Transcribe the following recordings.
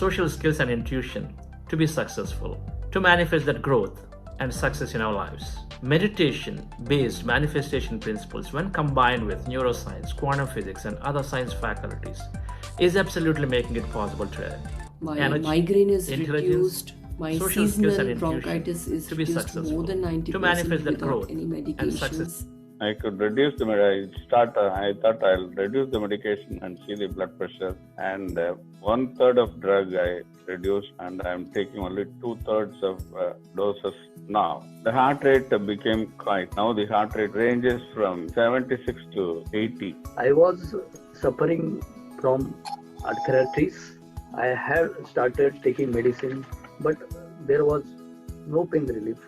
social skills and intuition to be successful, to manifest that growth and success in our lives. Meditation-based manifestation principles, when combined with neuroscience, quantum physics, and other science faculties, is absolutely making it possible today. My Energy, migraine is intelligence, reduced. My social skills and seasonal intuition bronchitis is to be reduced successful, more than 90% to manifest that without growth any and success. medications. I could reduce the I thought I'll reduce the medication and see the blood pressure, and 1/3 of drug I reduced, and I'm taking only 2/3 of doses now. The heart rate became quiet. Now the heart rate ranges from 76 to 80. I was suffering from arthritis. I have started taking medicine, but there was no pain relief.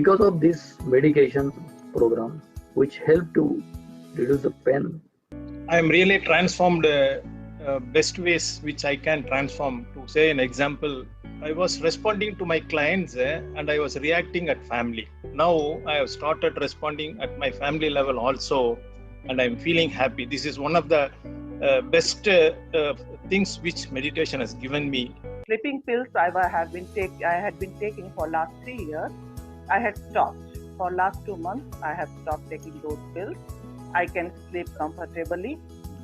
Because of this medication program, which helped to reduce the pain. I am really transformed best ways which I can transform. To say an example, I was responding to my clients and I was reacting at family. Now I have started responding at my family level also, and I am feeling happy. This is one of the best things which meditation has given me. Sleeping pills I had been taking for last 3 years. I had stopped. For last 2 months, I have stopped taking those pills. I can sleep comfortably.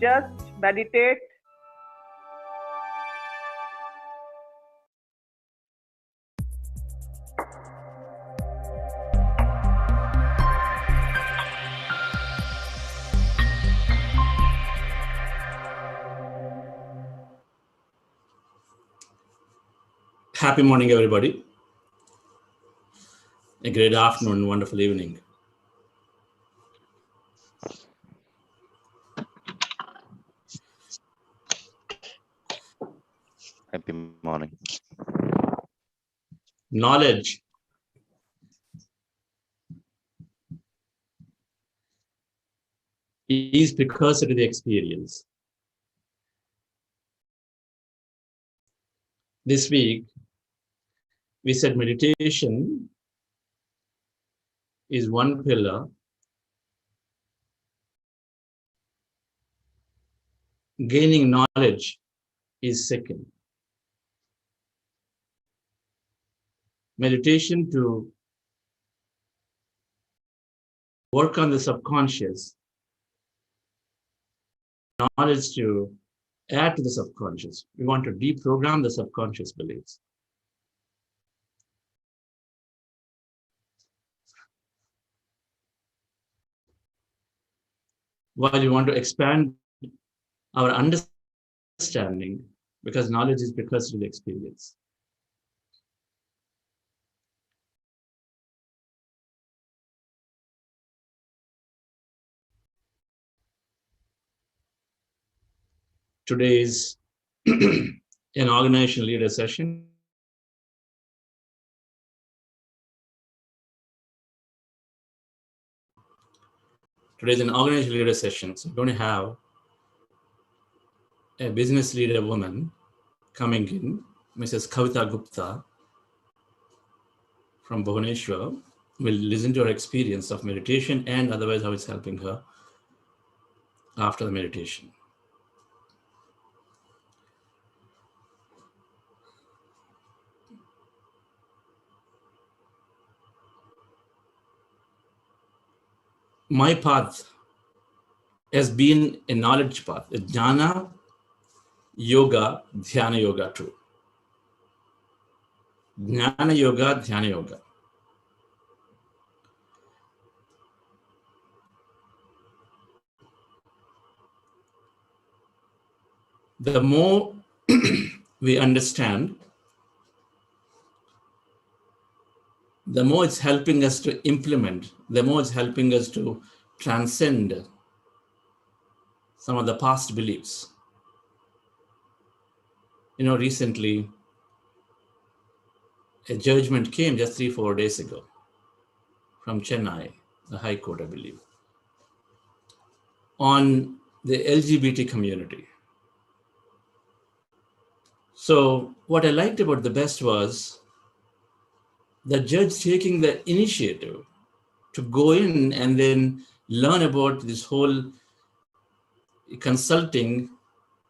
Just meditate. Happy morning, everybody. A great afternoon, wonderful evening. Happy morning. Knowledge is precursor to the experience. This week, we said meditation is one pillar, gaining knowledge is second. Meditation to work on the subconscious, knowledge to add to the subconscious. We want to deprogram the subconscious beliefs. While we want to expand our understanding, because knowledge is precursor to the experience. Today is an organizational leader session. Today is an organizational leader session. So we're going to have a business leader woman coming in, Mrs. Kavita Gupta from Bhubaneswar. We'll listen to her experience of meditation and otherwise how it's helping her after the meditation. My path has been a knowledge path, a jnana yoga, dhyana yoga too. Jnana yoga, dhyana yoga. The more we understand, the more it's helping us to implement, the more it's helping us to transcend some of the past beliefs. You know, recently, a judgment came just 3-4 days ago from Chennai, the High Court, I believe, on the LGBT community. So what I liked about the best was the judge taking the initiative to go in and then learn about this whole consulting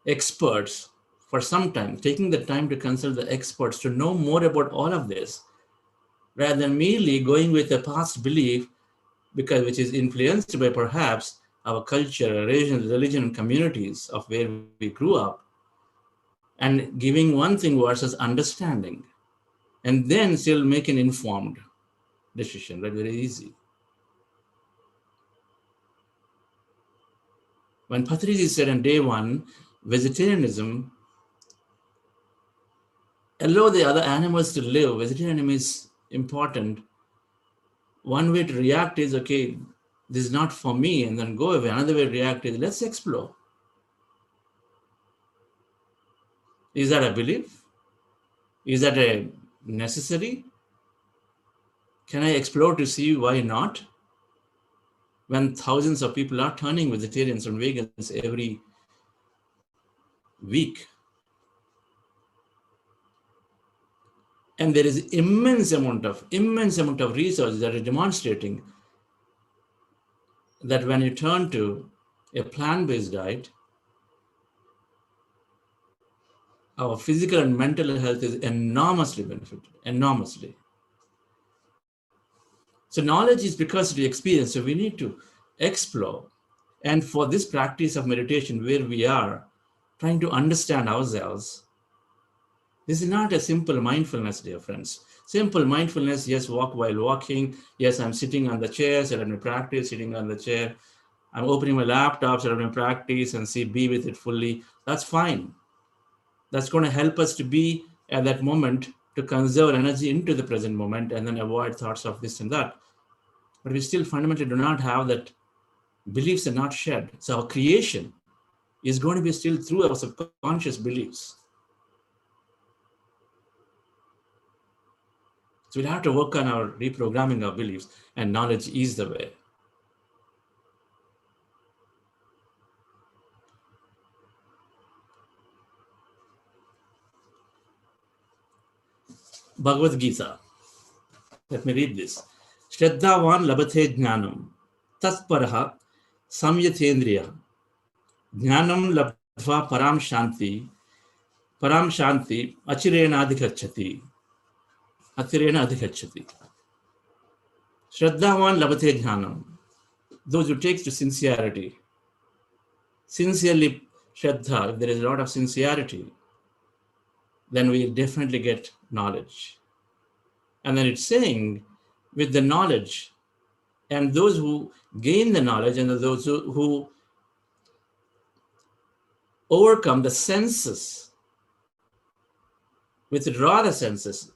experts for some time, taking the time to consult the experts to know more about all of this, rather than merely going with a past belief, because which is influenced by perhaps our culture, religion, and communities of where we grew up, and giving one thing versus understanding, and then still make an informed decision. That's very easy. When Patriji said on day one, vegetarianism, allow the other animals to live, vegetarianism is important. One way to react is, okay, this is not for me, and then go away. Another way to react is, let's explore. Is that a belief? Is that a necessary? Can I explore to see why not? When thousands of people are turning vegetarians and vegans every week. And there is immense amount of research that is demonstrating that when you turn to a plant-based diet, our physical and mental health is enormously benefited, enormously. So knowledge is because of the experience, so we need to explore. And for this practice of meditation, where we are trying to understand ourselves, this is not a simple mindfulness, dear friends. Simple mindfulness, yes, walk while walking. Yes, I'm sitting on the chair, so let me practice sitting on the chair. I'm opening my laptop, so let me practice and be with it fully. That's fine. That's going to help us to be at that moment, to conserve energy into the present moment and then avoid thoughts of this and that. But we still fundamentally do not have that. Beliefs are not shared. So our creation is going to be still through our subconscious beliefs. So we'll have to work on our reprogramming our beliefs, and knowledge is the way. Bhagavad Gita. Let me read this. Shraddhavan labhathe jnanam tatparaha samyatendriya jnanam labdhva param shanti achirena adhikachati. Shraddhavan labhathe jnanam. Those who take to sincerity, sincerely Shraddha, if there is a lot of sincerity, then we definitely get knowledge. And then it's saying, with the knowledge, and those who gain the knowledge and those who overcome the senses, withdraw the senses.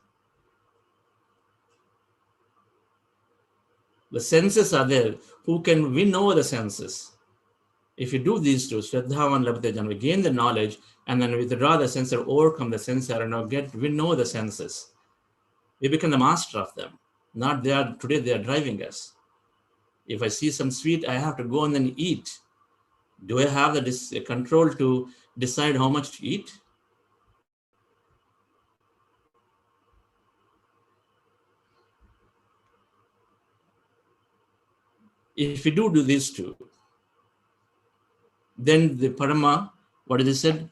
The senses are there. Who can win over the senses? If you do these two, Shraddhavan labhathe jnanam, we gain the knowledge and then withdraw the sense or overcome the sense and now win over the senses. We become the master of them. Not today they are driving us. If I see some sweet, I have to go and then eat. Do I have the control to decide how much to eat? If we do these two, then the Parama, what is it said?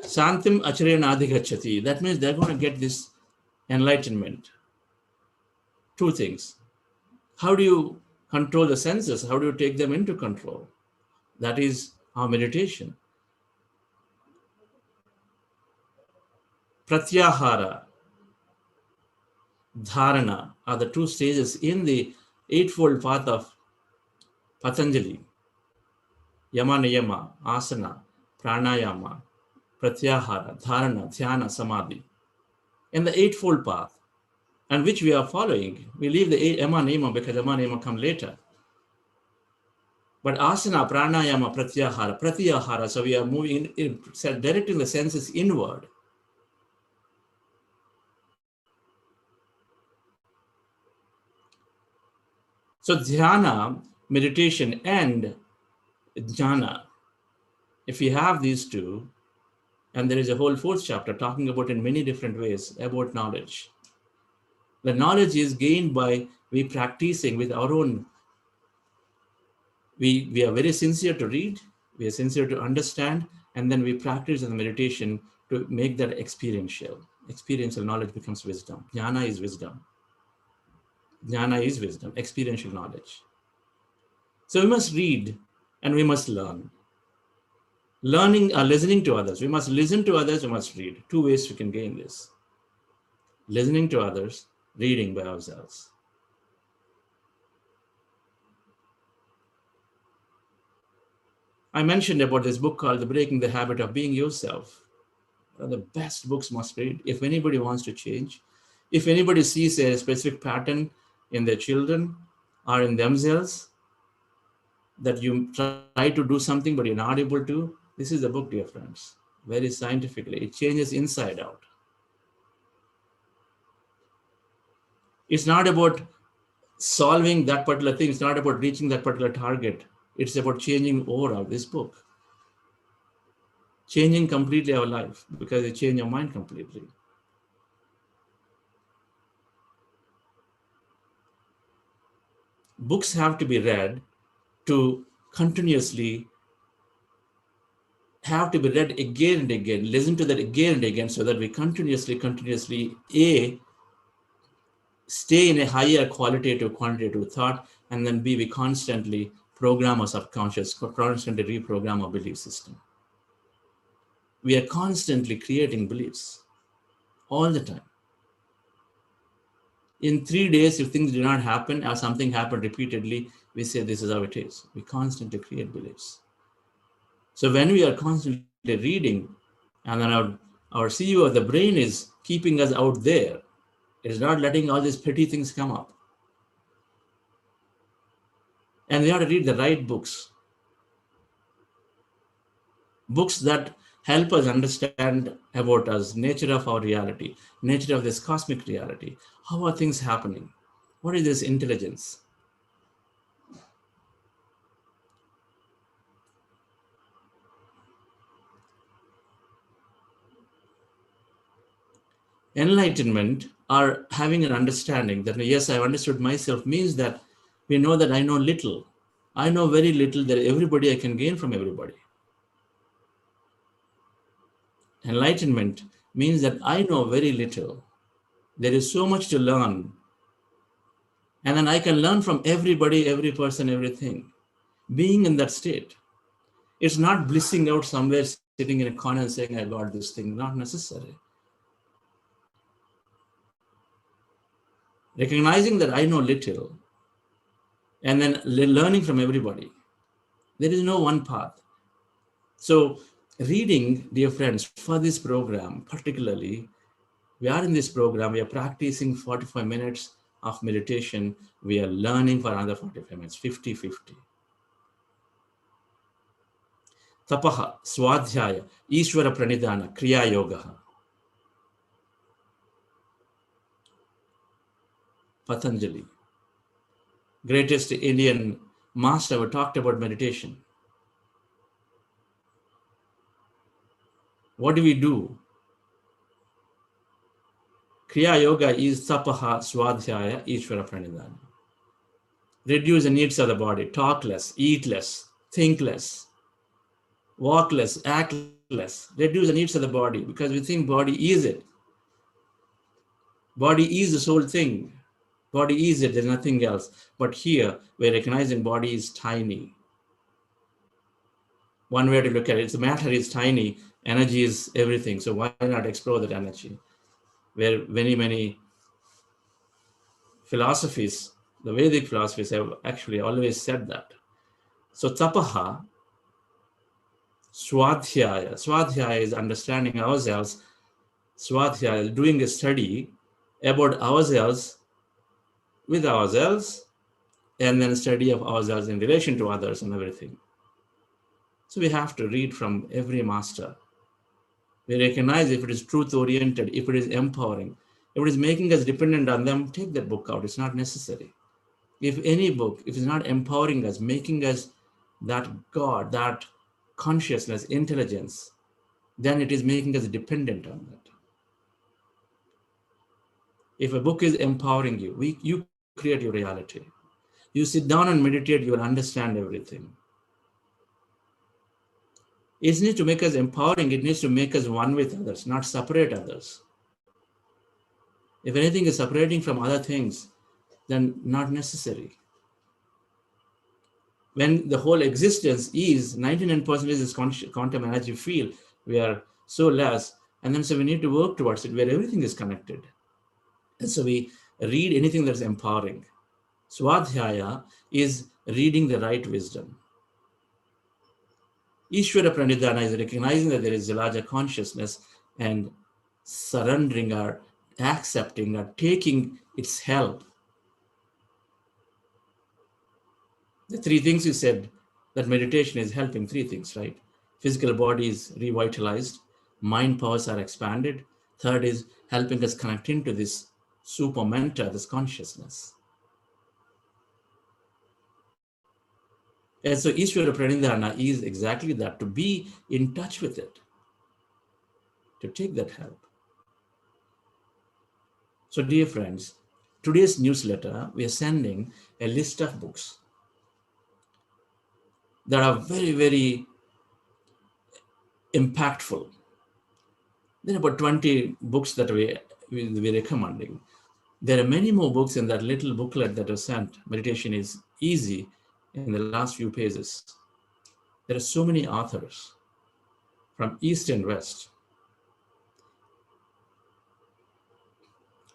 Santim acharena adhigachati. That means they're going to get this enlightenment. Two things. How do you control the senses? How do you take them into control? That is our meditation. Pratyahara, dharana are the two stages in the eightfold path of Patanjali. Yama, niyama, asana, pranayama, pratyahara, dharana, dhyana, samadhi. In the eightfold path, and which we are following. We leave the yama, niyama because yama, niyama come later. But asana, pranayama, pratyahara, so we are moving, directing the senses inward. So dhyana, meditation, and jnana, if we have these two, and there is a whole fourth chapter talking about in many different ways about knowledge. The knowledge is gained by we practicing with our own. We are very sincere to read, we are sincere to understand, and then we practice the meditation to make that experiential. Experiential knowledge becomes wisdom. Jnana is wisdom. Jnana is wisdom, experiential knowledge. So we must read and we must learn. Learning or listening to others. We must listen to others, we must read. Two ways we can gain this. Listening to others, reading by ourselves. I mentioned about this book called The Breaking the Habit of Being Yourself. One of the best books must read if anybody wants to change. If anybody sees a specific pattern in their children or in themselves, that you try to do something but you're not able to, this is the book, dear friends. Very scientifically, it changes inside out. It's not about solving that particular thing. It's not about reaching that particular target. It's about changing overall this book. Changing completely our life because it changes your mind completely. Books have to be read to continuously have to be read again and again, listen to that again and again so that we continuously, A, stay in a higher quantitative thought, and then B, we constantly program our subconscious, constantly reprogram our belief system. We are constantly creating beliefs all the time. In 3 days, if things do not happen or something happened repeatedly, we say this is how it is. We constantly create beliefs. So when we are constantly reading, and then our CEO of the brain is keeping us out there, it is not letting all these petty things come up. And we have to read the right books. Books that help us understand about us, nature of our reality, nature of this cosmic reality. How are things happening? What is this intelligence? Enlightenment, or having an understanding that, yes, I've understood myself, means that we know that I know little. I know very little, that everybody I can gain from everybody. Enlightenment means that I know very little. There is so much to learn. And then I can learn from everybody, every person, everything. Being in that state. It's not blissing out somewhere, sitting in a corner and saying, I got this thing. Not necessary. Recognizing that I know little and then learning from everybody. There is no one path. So reading, dear friends, for this program, particularly, we are in this program, we are practicing 45 minutes of meditation. We are learning for another 45 minutes, 50-50. Tapaha, Swadhyaya, Ishvara Pranidhana, Kriya Yoga. Patanjali, greatest Indian master who talked about meditation. What do we do? Kriya Yoga is Tapaha, Swadhyaya, Ishvara Pranidhana. Reduce the needs of the body, talk less, eat less, think less, walk less, act less. Reduce the needs of the body because we think body is it. Body is the sole thing. Body is it, there's nothing else. But here, we're recognizing body is tiny. One way to look at it, the matter is tiny, energy is everything. So why not explore that energy? Where many philosophies, the Vedic philosophies have actually always said that. So tapaha, swadhyaya. Swadhyaya is understanding ourselves. Swadhyaya is doing a study about ourselves, with ourselves, and then study of ourselves in relation to others and everything. So we have to read from every master. We recognize if it is truth-oriented, if it is empowering, if it is making us dependent on them, take that book out. It's not necessary. If any book, if it's not empowering us, making us that God, that consciousness, intelligence, then it is making us dependent on that. If a book is empowering you, you create your reality. You sit down and meditate, you will understand everything. It needs to make us empowering. It needs to make us one with others, not separate others. If anything is separating from other things, then not necessary. When the whole existence is 99% is quantum energy field, we are so less, and then so we need to work towards it where everything is connected. And so we read anything that's empowering. Swadhyaya is reading the right wisdom. Ishvara Pranidhana is recognizing that there is a larger consciousness and surrendering or accepting or taking its help. The three things you said, that meditation is helping, three things, right? Physical body is revitalized, mind powers are expanded. Third is helping us connect into this super mentor, this consciousness. And so Ishvara Pranidhana is exactly that, to be in touch with it, to take that help. So dear friends, today's newsletter, we are sending a list of books that are very, very impactful. There are about 20 books that we're recommending. There are many more books in that little booklet that was sent. Meditation is easy in the last few pages. There are so many authors from East and West.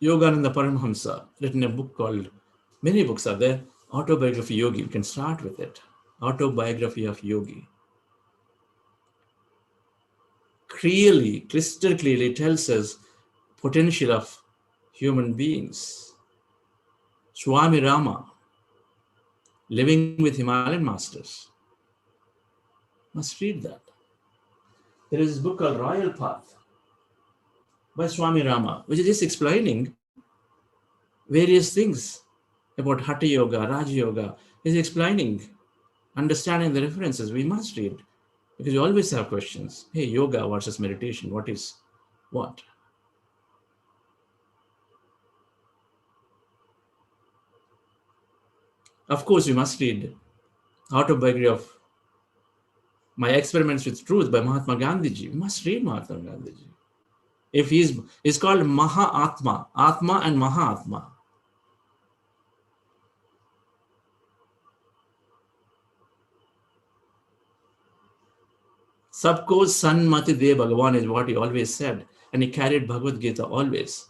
Yogananda Paramhamsa written a book called, many books are there, Autobiography Yogi. We can start with it. Autobiography of Yogi. Clearly, crystal clearly tells us potential of human beings. Swami Rama, living with Himalayan masters. Must read that. There is this book called Royal Path by Swami Rama, which is just explaining various things about Hatha Yoga, Raja Yoga. He's explaining, understanding the references. We must read, because we always have questions. Hey, yoga versus meditation, what is what? Of course, we must read Autobiography of My Experiments with Truth by Mahatma Gandhiji. We must read Mahatma Gandhiji. If he's called Mahatma, Atma and Mahatma. Sabko Sanmati De Bhagavan is what he always said, and he carried Bhagavad Gita always.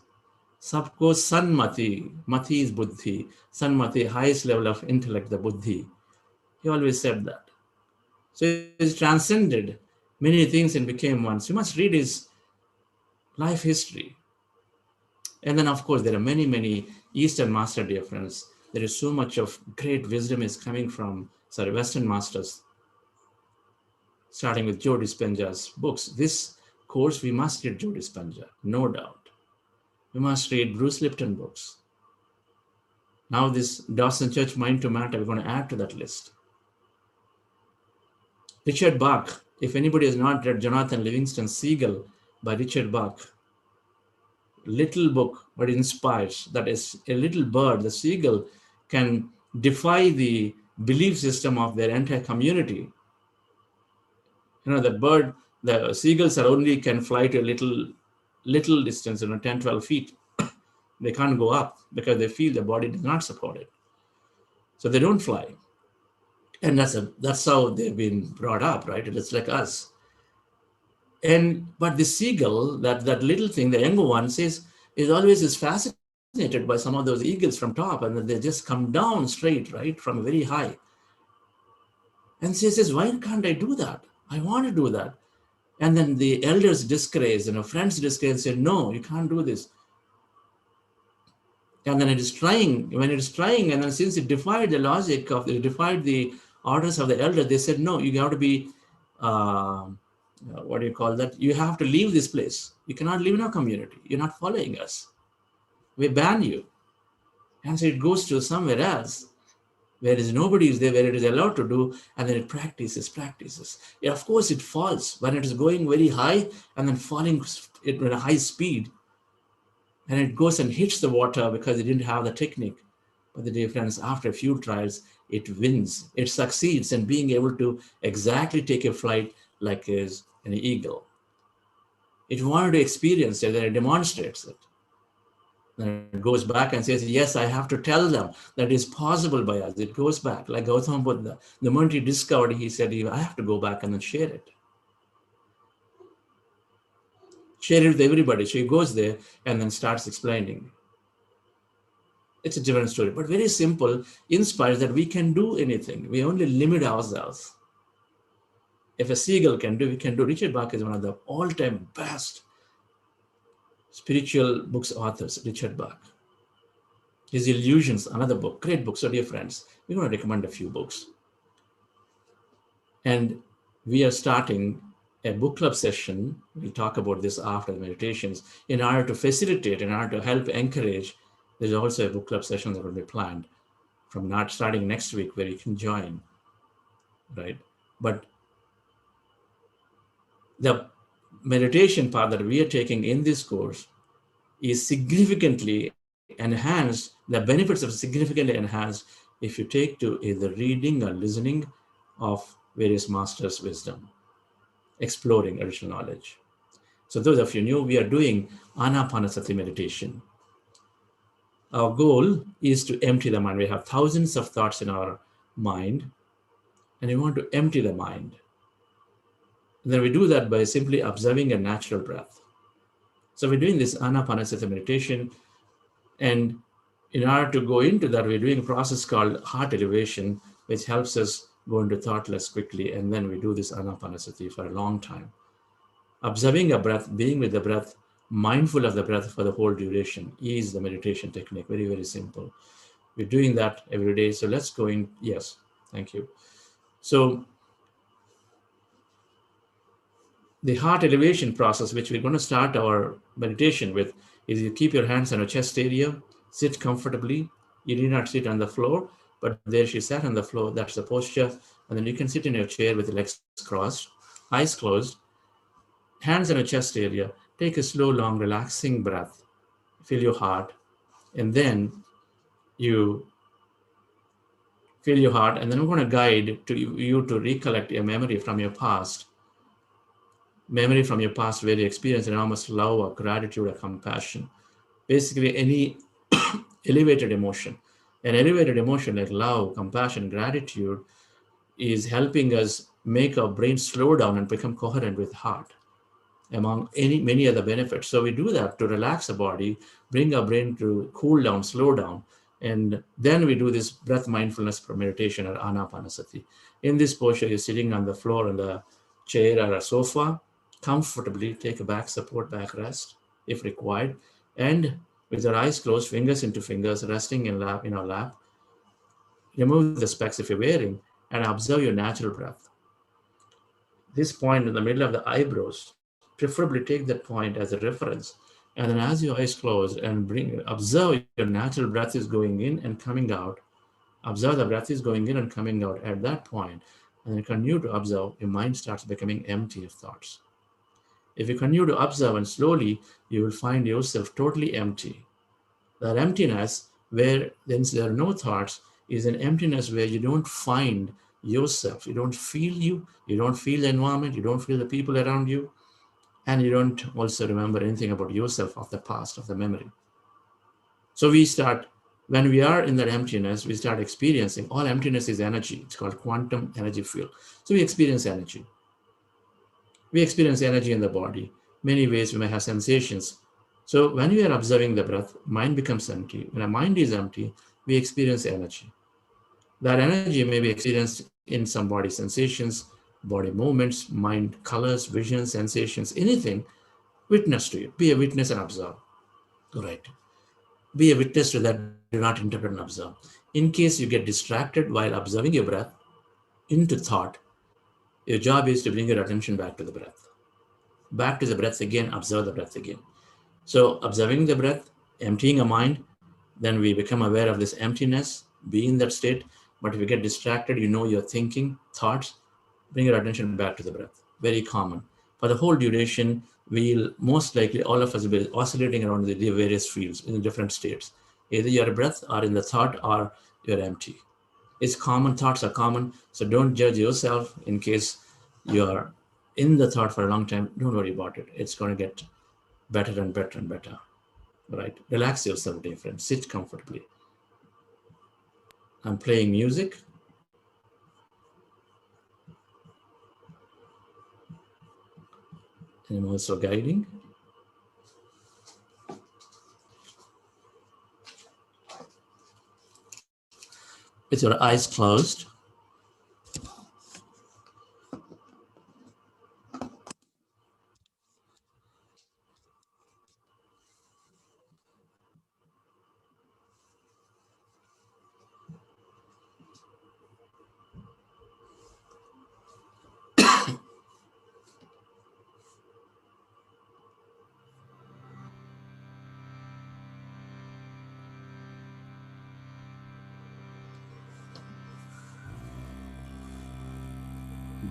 Sabko Sanmati, Mati is Buddhi, Sanmati, highest level of intellect, the Buddhi. He always said that. So he's transcended many things and became one. So you must read his life history. And then, of course, there are many, many Eastern master, dear friends. There is so much of great wisdom is coming from, Western masters, starting with Joe Dispenza's books. This course, we must read Joe Dispenza, no doubt. We must read Bruce Lipton books. Now this Dawson Church Mind to Matter, we're going to add to that list. Richard Bach, if anybody has not read Jonathan Livingston Seagull by Richard Bach, little book, but inspires. That is a little bird, the seagull, can defy the belief system of their entire community. You know, that bird, the seagulls are only can fly to a little distance, 10, 12 feet. They can't go up because they feel the body does not support it. So they don't fly. And that's how they've been brought up, right? It's like us. But the seagull, that little thing, the younger one says, is always fascinated by some of those eagles from top, and they just come down straight, right, from very high. And she says, why can't I do that? I want to do that. And then the elders discourage, friends discourage, say, no, you can't do this. And then it is trying, and then since it defied the logic it defied the orders of the elder, they said, no, you have to be, what do you call that? You have to leave this place. You cannot live in our community. You're not following us. We ban you. And so it goes to somewhere else, where nobody is there, where it is allowed to do, and then it practices. Yeah, of course, it falls when it is going very high and then falling at a high speed. And it goes and hits the water because it didn't have the technique. But the dear friends, after a few trials, it wins. It succeeds in being able to exactly take a flight like is an eagle. It wanted to experience it, then it demonstrates it. Then it goes back and says, yes, I have to tell them that it is possible by us. It goes back, like Gautama Buddha. The moment he discovered, he said, I have to go back and then share it. Share it with everybody. So he goes there and then starts explaining. It's a different story, but very simple, inspires that we can do anything. We only limit ourselves. If a seagull can do, we can do. Richard Bach is one of the all-time best spiritual books authors, Richard Bach. His Illusions, another book, great book. So dear friends, we're going to recommend a few books. And we are starting a book club session. We'll talk about this after the meditations. In order to facilitate, in order to help encourage, there's also a book club session that will be planned from starting next week where you can join, right? But the meditation part that we are taking in this course is significantly enhanced. The benefits are significantly enhanced if you take to either reading or listening of various masters' wisdom, exploring additional knowledge. So those of you new, we are doing Anapanasati meditation. Our goal is to empty the mind. We have thousands of thoughts in our mind, and we want to empty the mind. And then we do that by simply observing a natural breath. So we're doing this Anapanasati meditation, and in order to go into that, we're doing a process called heart elevation, which helps us go into thought less quickly, and then we do this Anapanasati for a long time. Observing a breath, being with the breath, mindful of the breath for the whole duration is the meditation technique. Very, very simple. We're doing that every day. So let's go in. Yes, thank you. So the heart elevation process, which we're going to start our meditation with, is you keep your hands on your chest area, sit comfortably. You need not sit on the floor, but there she sat on the floor. That's the posture. And then you can sit in your chair with the legs crossed, eyes closed, hands on your chest area. Take a slow, long, relaxing breath. Feel your heart. And then you feel your heart. And then we're going to guide you to recollect a memory from your past. Memory from your past where you experienced enormous love or gratitude or compassion. Basically, any elevated emotion. An elevated emotion like love, compassion, gratitude is helping us make our brain slow down and become coherent with heart, among many other benefits. So we do that to relax the body, bring our brain to cool down, slow down. And then we do this breath mindfulness meditation or Anapanasati. In this posture, you're sitting on the floor, on the chair or a sofa, comfortably. Take a back support, back rest if required. And with your eyes closed, fingers into fingers, resting in our lap. Remove the specs if you're wearing and observe your natural breath. This point in the middle of the eyebrows, preferably take that point as a reference. And then as your eyes close and observe your natural breath is going in and coming out. Observe the breath is going in and coming out at that point. And then continue to observe, your mind starts becoming empty of thoughts. If you continue to observe and slowly, you will find yourself totally empty. That emptiness where then there are no thoughts is an emptiness where you don't find yourself. You don't feel you don't feel the environment, you don't feel the people around you, and you don't also remember anything about yourself of the past, of the memory. So when we are in that emptiness, we start experiencing, all emptiness is energy. It's called quantum energy field. So we experience energy. We experience energy in the body. Many ways we may have sensations. So when we are observing the breath, mind becomes empty. When our mind is empty, we experience energy. That energy may be experienced in some body sensations, body movements, mind colors, visions, sensations, anything. Witness to it. Be a witness and observe. Right. Be a witness to that. Do not interpret and observe. In case you get distracted while observing your breath into thought, your job is to bring your attention back to the breath. Back to the breath again, observe the breath again. So observing the breath, emptying a mind, then we become aware of this emptiness, be in that state. But if you get distracted, you know you're thinking, thoughts, bring your attention back to the breath. Very common. For the whole duration, we'll most likely, all of us will be oscillating around the various fields in different states. Either you're a breath or in the thought or you're empty. It's common, thoughts are common. So don't judge yourself in case you're in the thought for a long time, don't worry about it. It's going to get better and better and better. Right? Relax yourself, dear friend. Sit comfortably. I'm playing music. And I'm also guiding. With your eyes closed.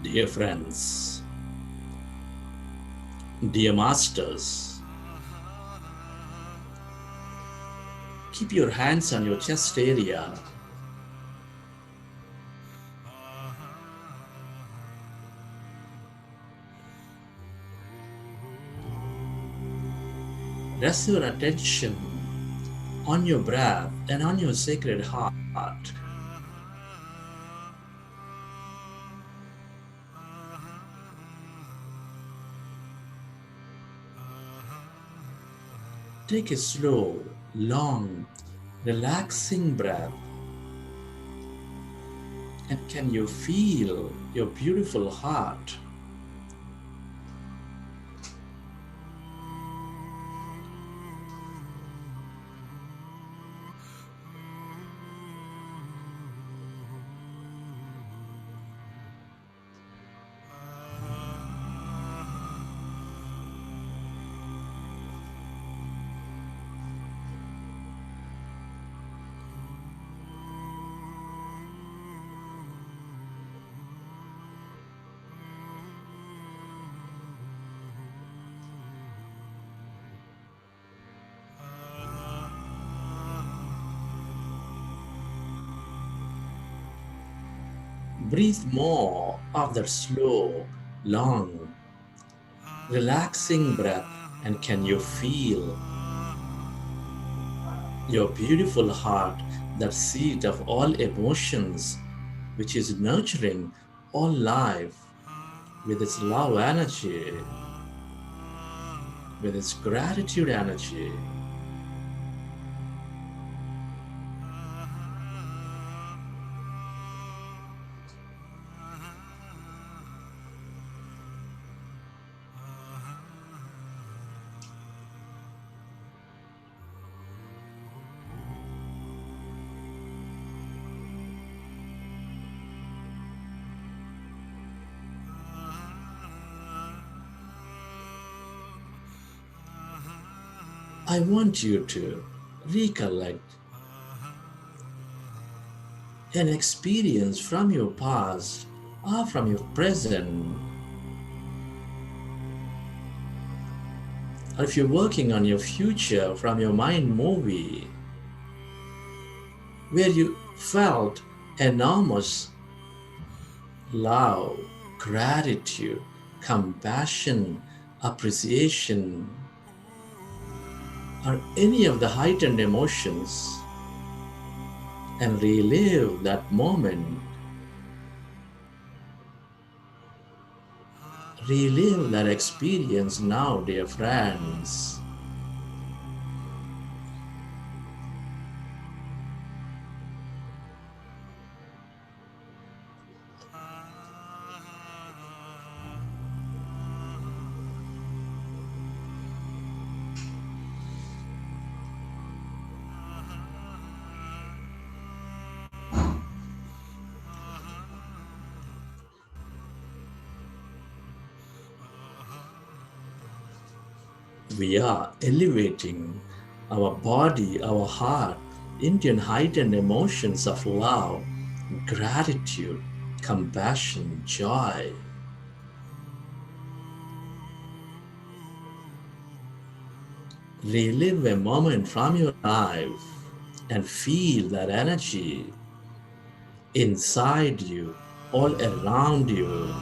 Dear friends, dear masters, keep your hands on your chest area. Rest your attention on your breath and on your sacred heart. Take a slow, long, relaxing breath. And can you feel your beautiful heart? Breathe more of that slow, long, relaxing breath, and can you feel your beautiful heart, that seat of all emotions, which is nurturing all life with its love energy, with its gratitude energy. I want you to recollect an experience from your past or from your present. Or if you're working on your future, from your mind movie, where you felt enormous love, gratitude, compassion, appreciation, or any of the heightened emotions, and relive that moment. Relive that experience now, dear friends. We are elevating our body, our heart into heightened emotions of love, gratitude, compassion, joy. Relive a moment from your life and feel that energy inside you, all around you.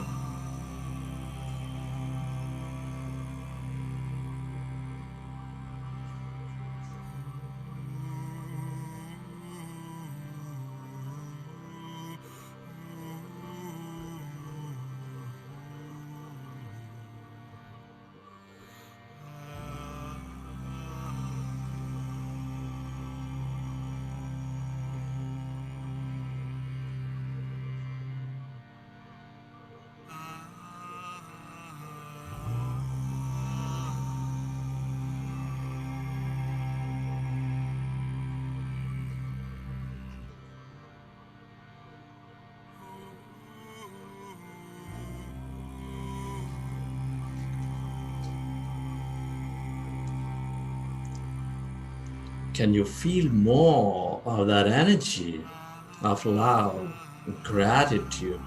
Can you feel more of that energy of love, gratitude,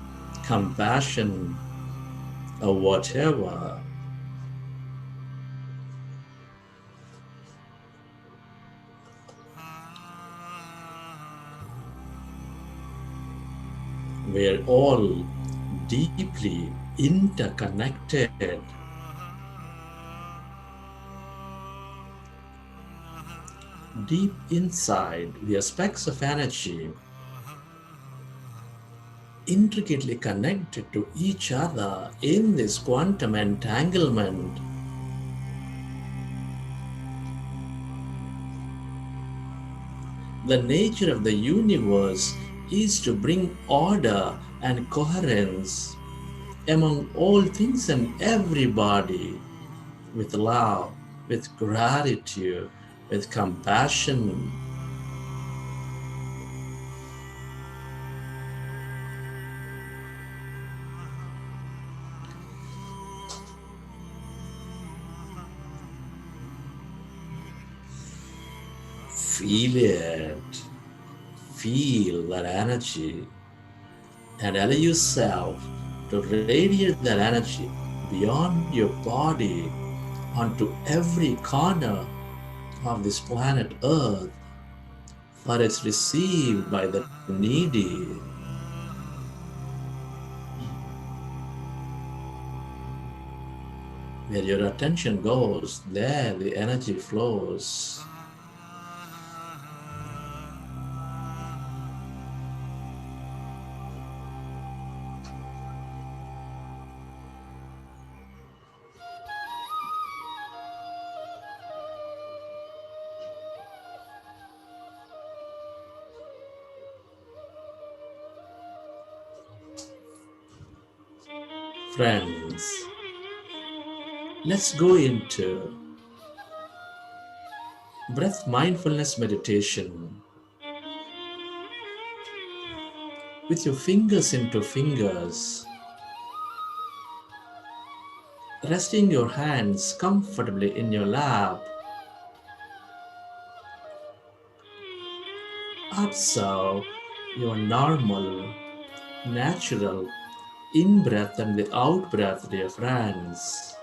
compassion, or whatever? We're all deeply interconnected. Deep inside, the aspects of energy intricately connected to each other in this quantum entanglement. The nature of the universe is to bring order and coherence among all things and everybody, with love, with gratitude, with compassion. Feel it. Feel that energy and allow yourself to radiate that energy beyond your body onto every corner of this planet Earth, for it's received by the needy. Where your attention goes, there the energy flows. Friends, let's go into breath mindfulness meditation. With your fingers into fingers, resting your hands comfortably in your lap. Observe your normal, natural in-breath and the out-breath, dear friends.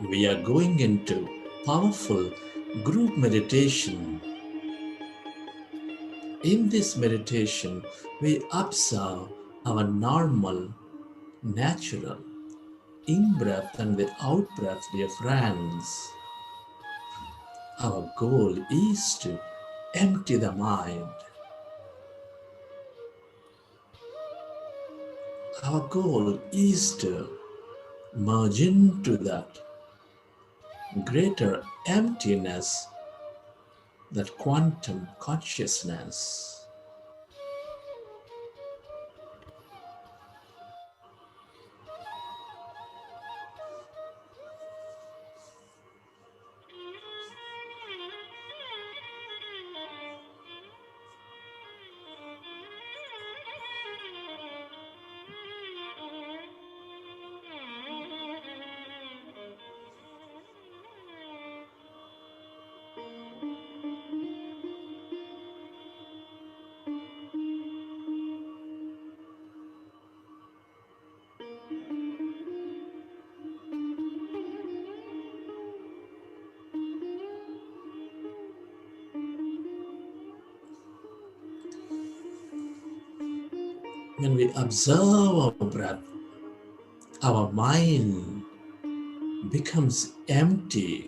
We are going into powerful group meditation. In this meditation, we observe our normal, natural in-breath and the out-breath, dear friends. Our goal is to empty the mind. Our goal is to merge into that greater emptiness, that quantum consciousness. When we observe our breath, our mind becomes empty.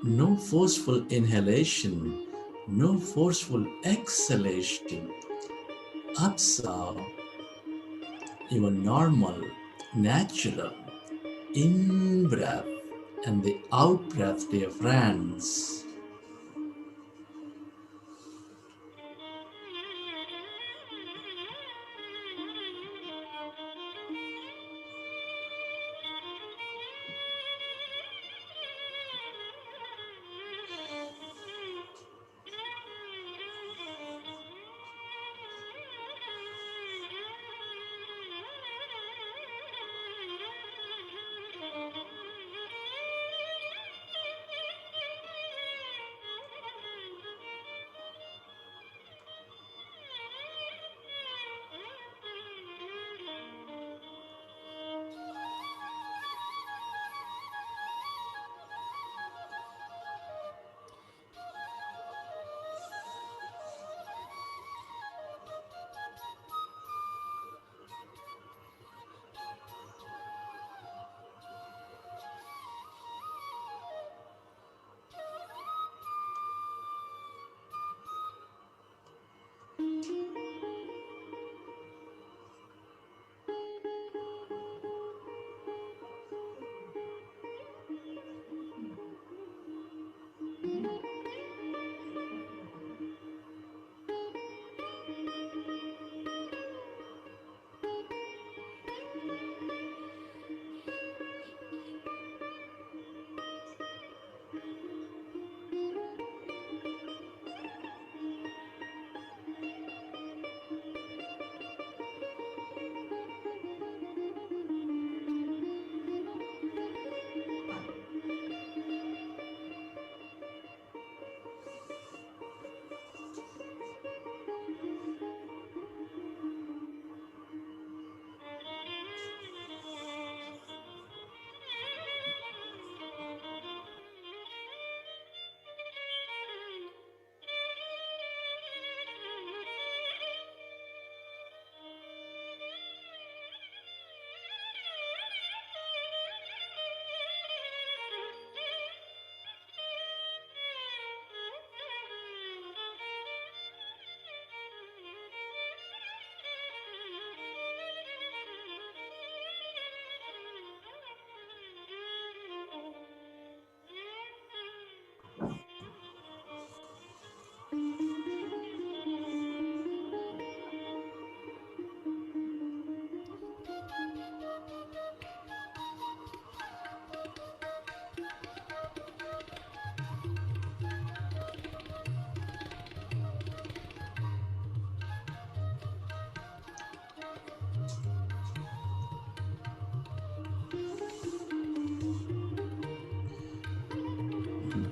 No forceful inhalation, no forceful exhalation. Observe your normal, natural in-breath and the out-breath, dear friends.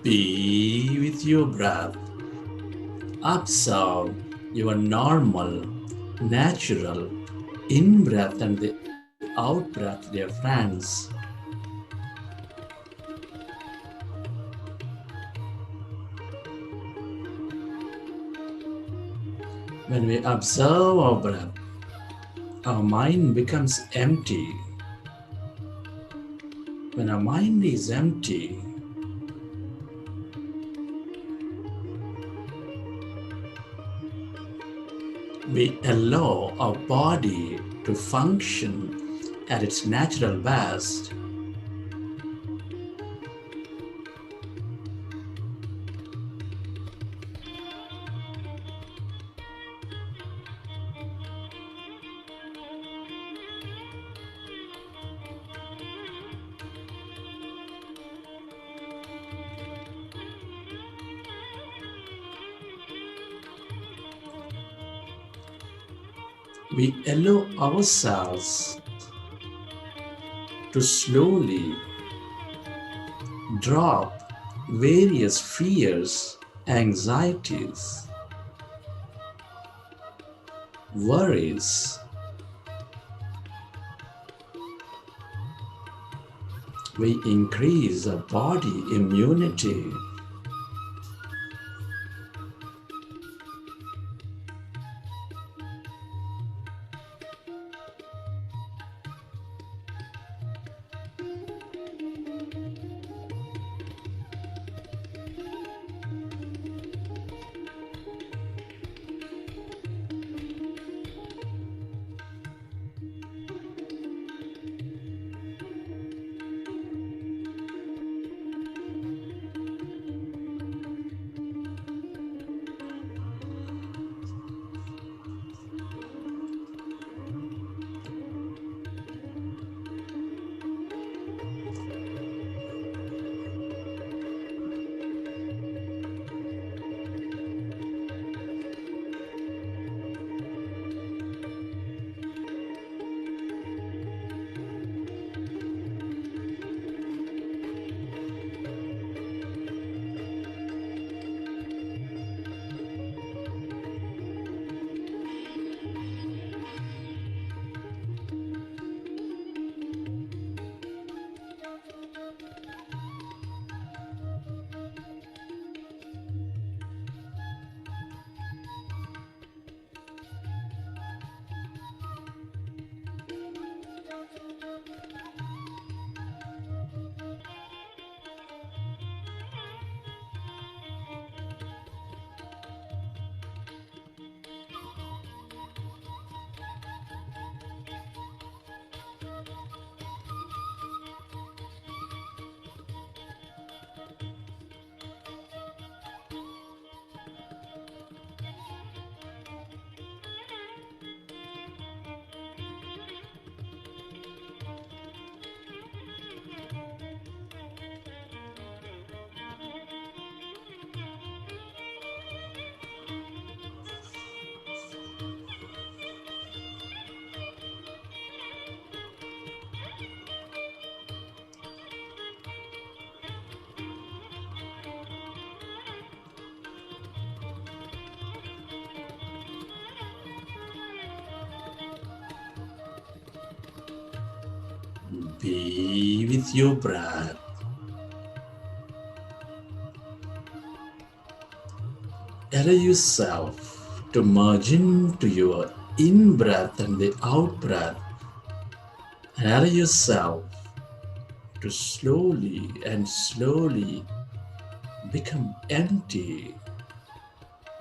Be with your breath. Observe your normal, natural in-breath and the out-breath, dear friends. When we observe our breath, our mind becomes empty. When our mind is empty, We allow our body to function at its natural best. We allow ourselves to slowly drop various fears, anxieties, worries. We increase our body immunity. Be with your breath. Allow yourself to merge into your in-breath and the out-breath. And allow yourself to slowly and slowly become empty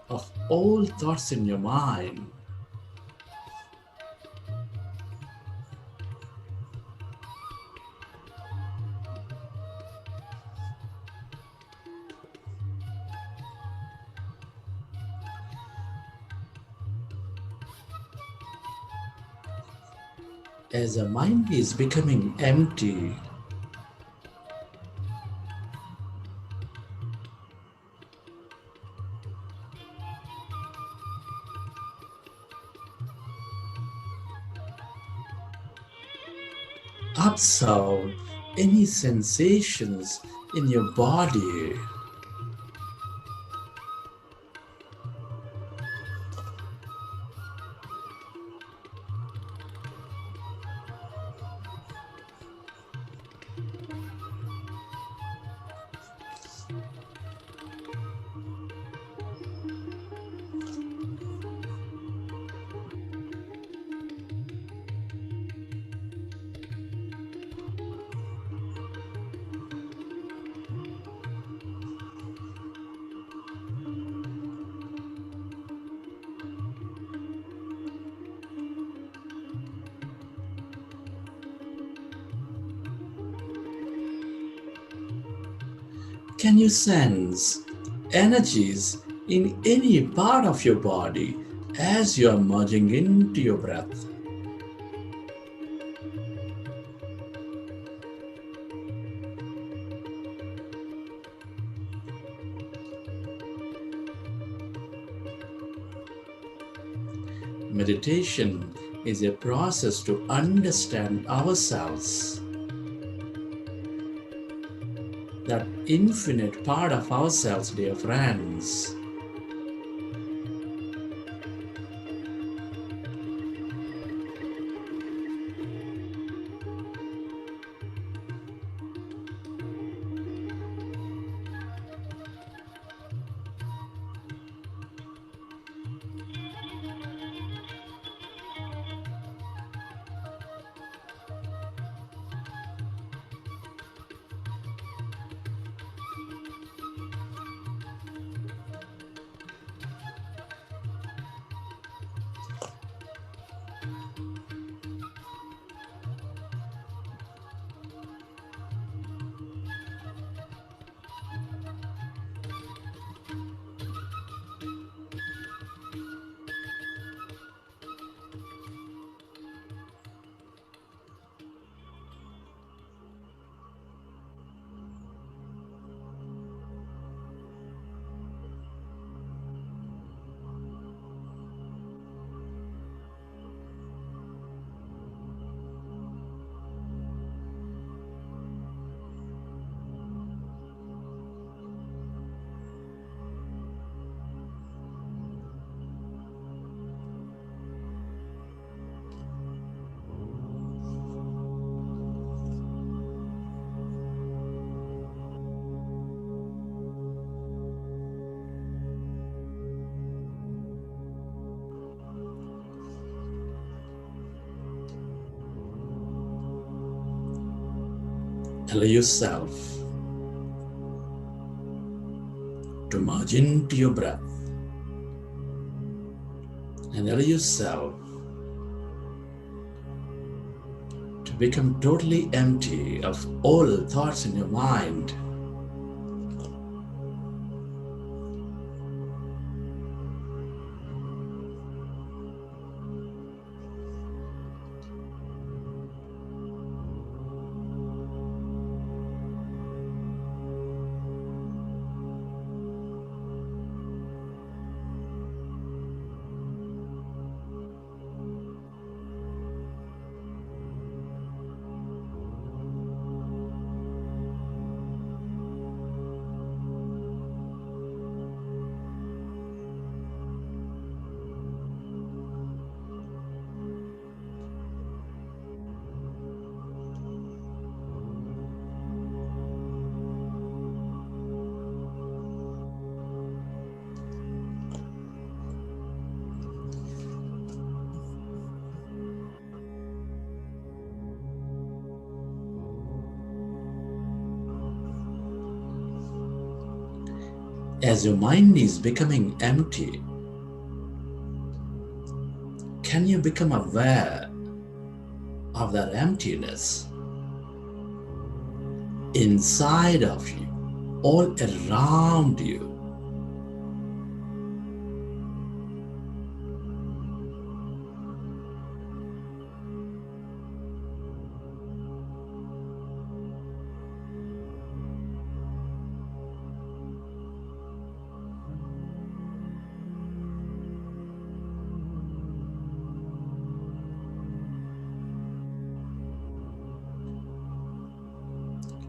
of all thoughts in your mind. As the mind is becoming empty, observe any sensations in your body. Can you sense energies in any part of your body as you are merging into your breath? Meditation is a process to understand ourselves, that infinite part of ourselves, dear friends. Allow yourself to merge into your breath and allow yourself to become totally empty of all thoughts in your mind. As your mind is becoming empty, can you become aware of that emptiness inside of you, all around you?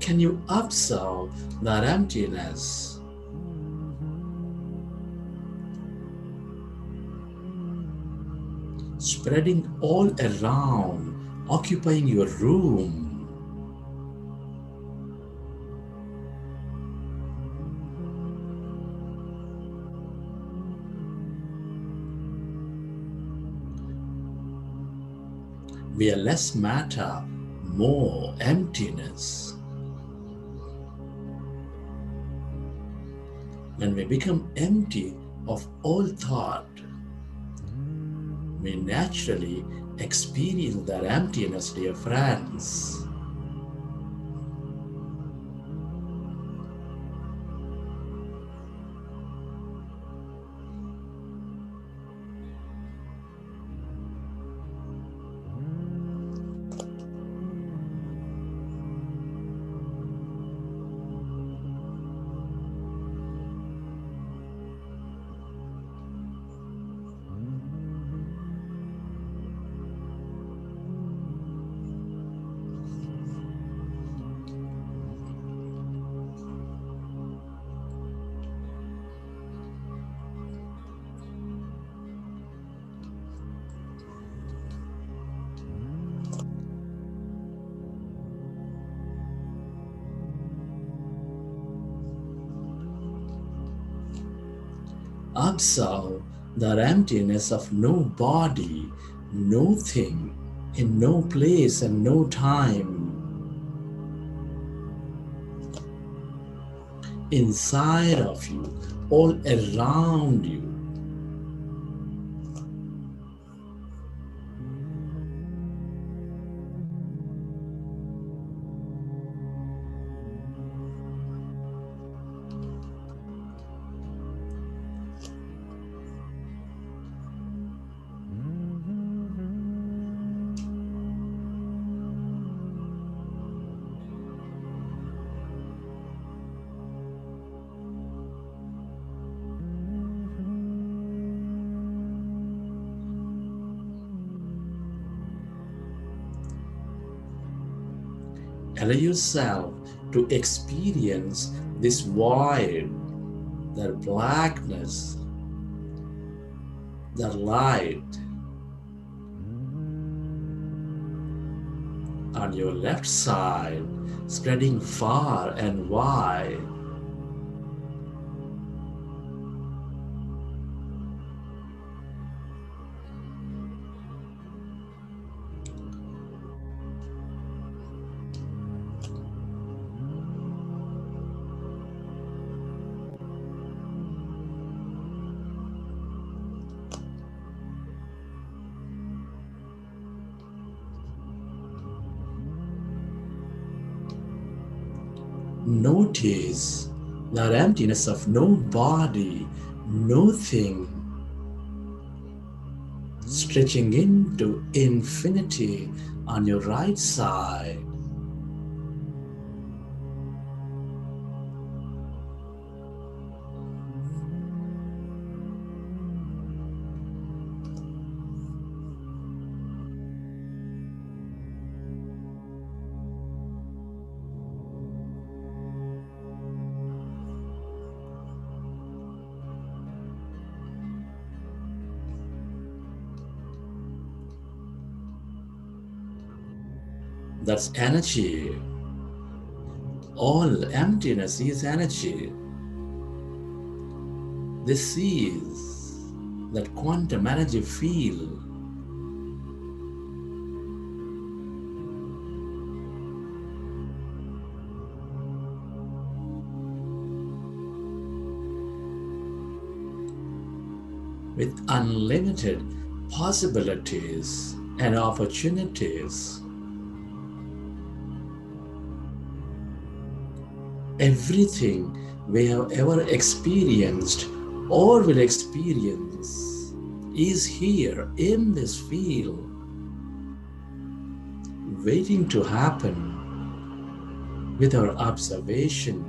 Can you observe that emptiness? Spreading all around, occupying your room. We are less matter, more emptiness. When we become empty of all thought, we naturally experience that emptiness, dear friends. Observe the emptiness of no body, no thing, in no place and no time. Inside of you, all around you. Allow yourself to experience this void, the blackness, the light on your left side, spreading far and wide. Notice that emptiness of no body, no thing, stretching into infinity on your right side. That's energy. All emptiness is energy. This is that quantum energy field. With unlimited possibilities and opportunities. Everything we have ever experienced or will experience is here in this field, waiting to happen with our observation.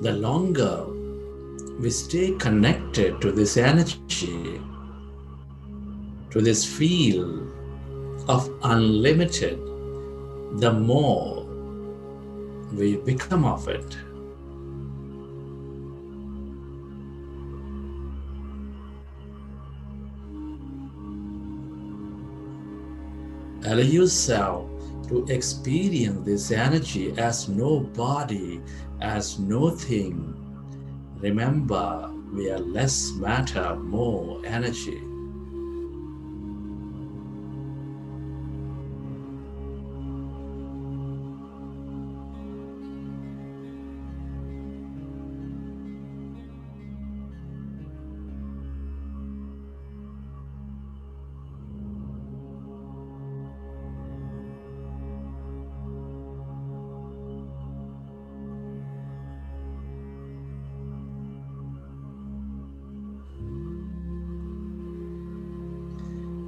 The longer we stay connected to this energy, to this field of unlimited, the more we become of it. Allow yourself to experience this energy as no body, as no thing. Remember, we are less matter, more energy.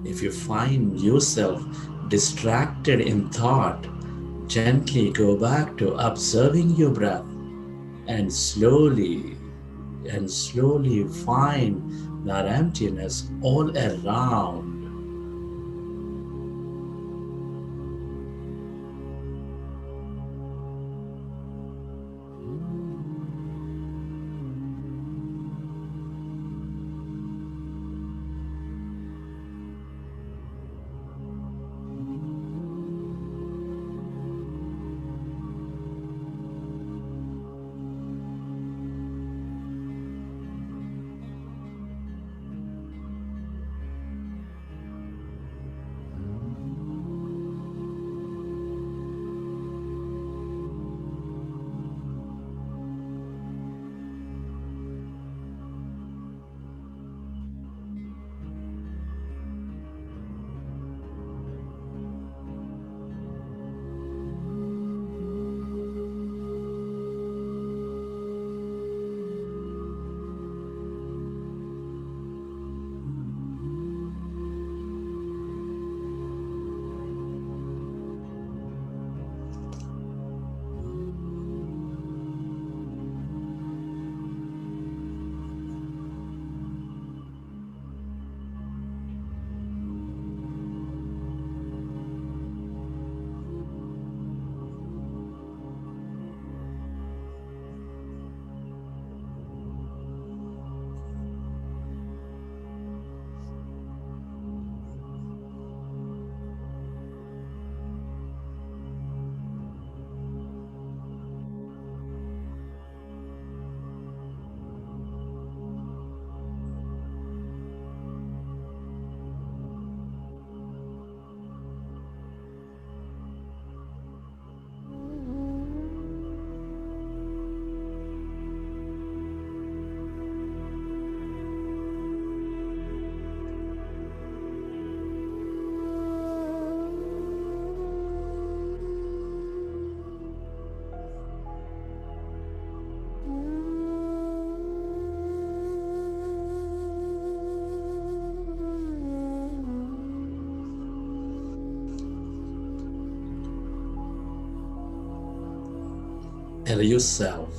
If you find yourself distracted in thought, gently go back to observing your breath and slowly find that emptiness all around. Allow yourself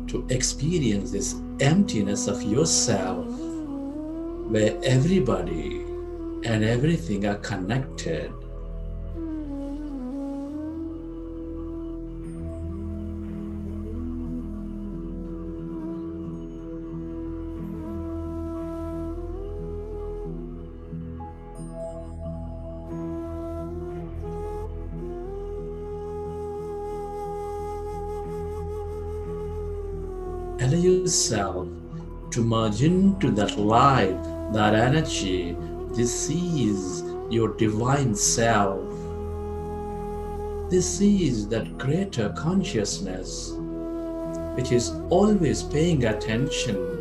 to experience this emptiness of yourself, where everybody and everything are connected. Allow yourself to merge into that light, that energy. This is your divine self. This is that greater consciousness which is always paying attention.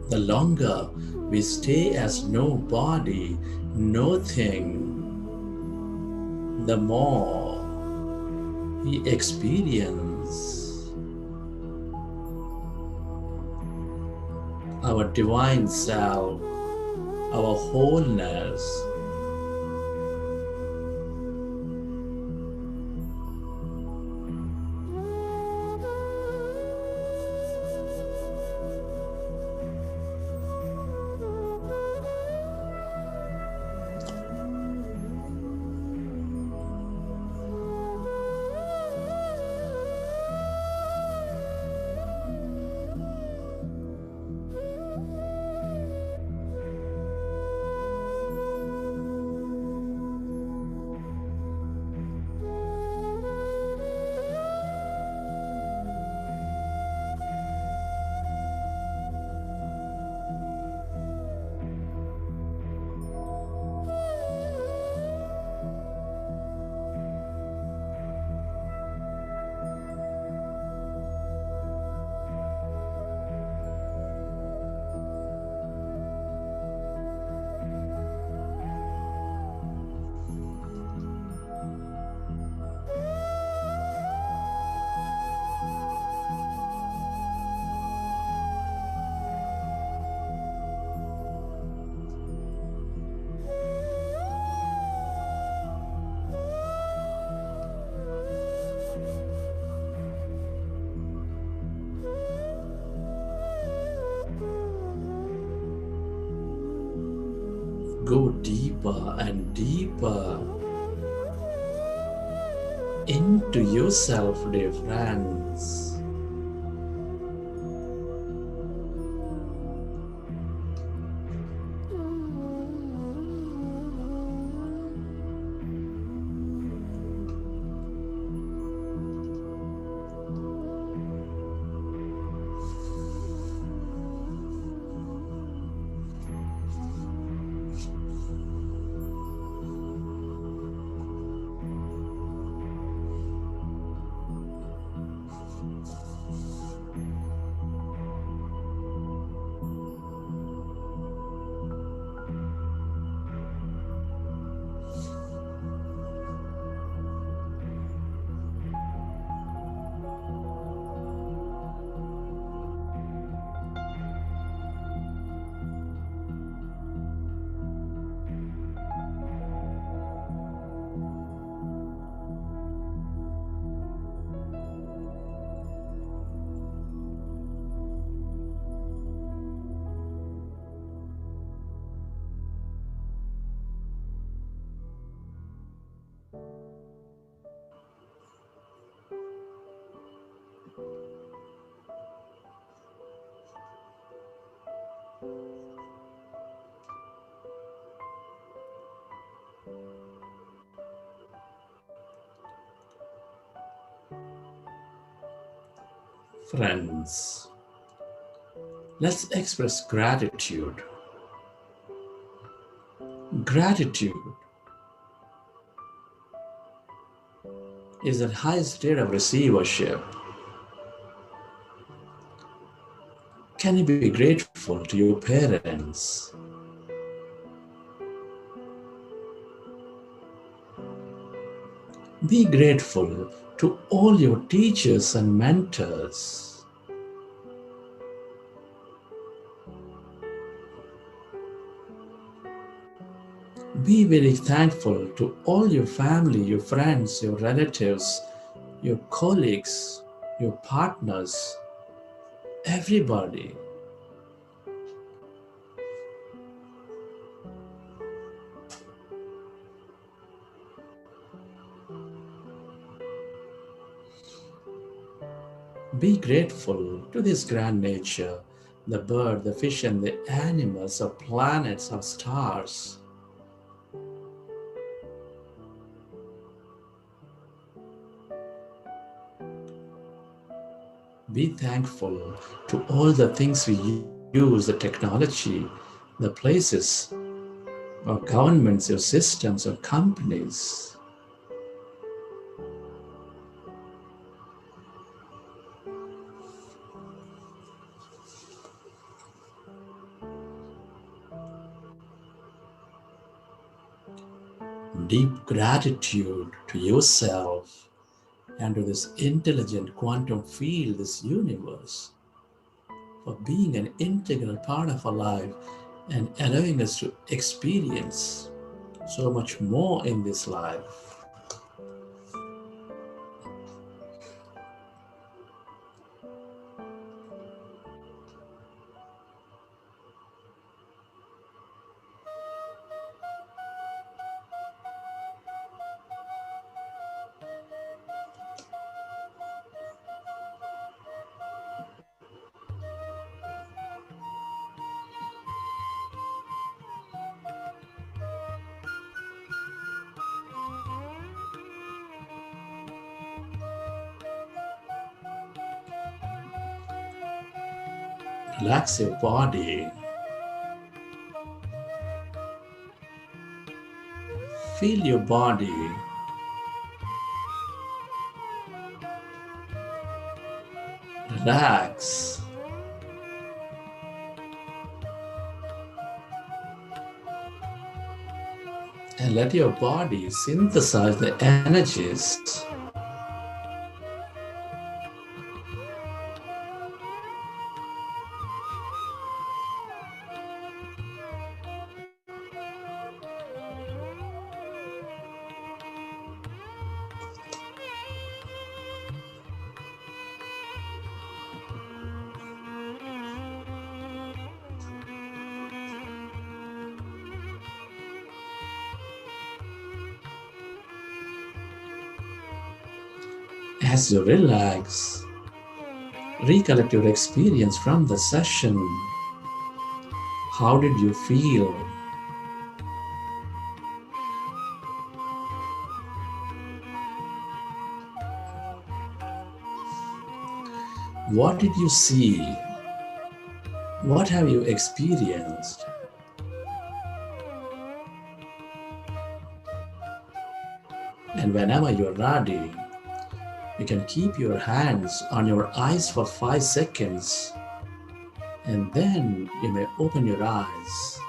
The longer we stay as no body, no thing, the more we experience our divine self, our wholeness. Go deeper and deeper into yourself, dear friends. Friends, let's express gratitude. Gratitude is the highest state of receivership. Can you be grateful to your parents? Be grateful to all your teachers and mentors. Be very thankful to all your family, your friends, your relatives, your colleagues, your partners, everybody. Be grateful to this grand nature, the bird, the fish, and the animals, of planets, of stars. Be thankful to all the things we use, the technology, the places, our governments, our systems, our companies. Deep gratitude to yourself and to this intelligent quantum field, this universe, for being an integral part of our life and allowing us to experience so much more in this life. Relax your body. Feel your body. Relax. And let your body synthesize the energies. As you relax, recollect your experience from the session. How did you feel? What did you see? What have you experienced? And whenever you're ready, you can keep your hands on your eyes for 5 seconds, and then you may open your eyes.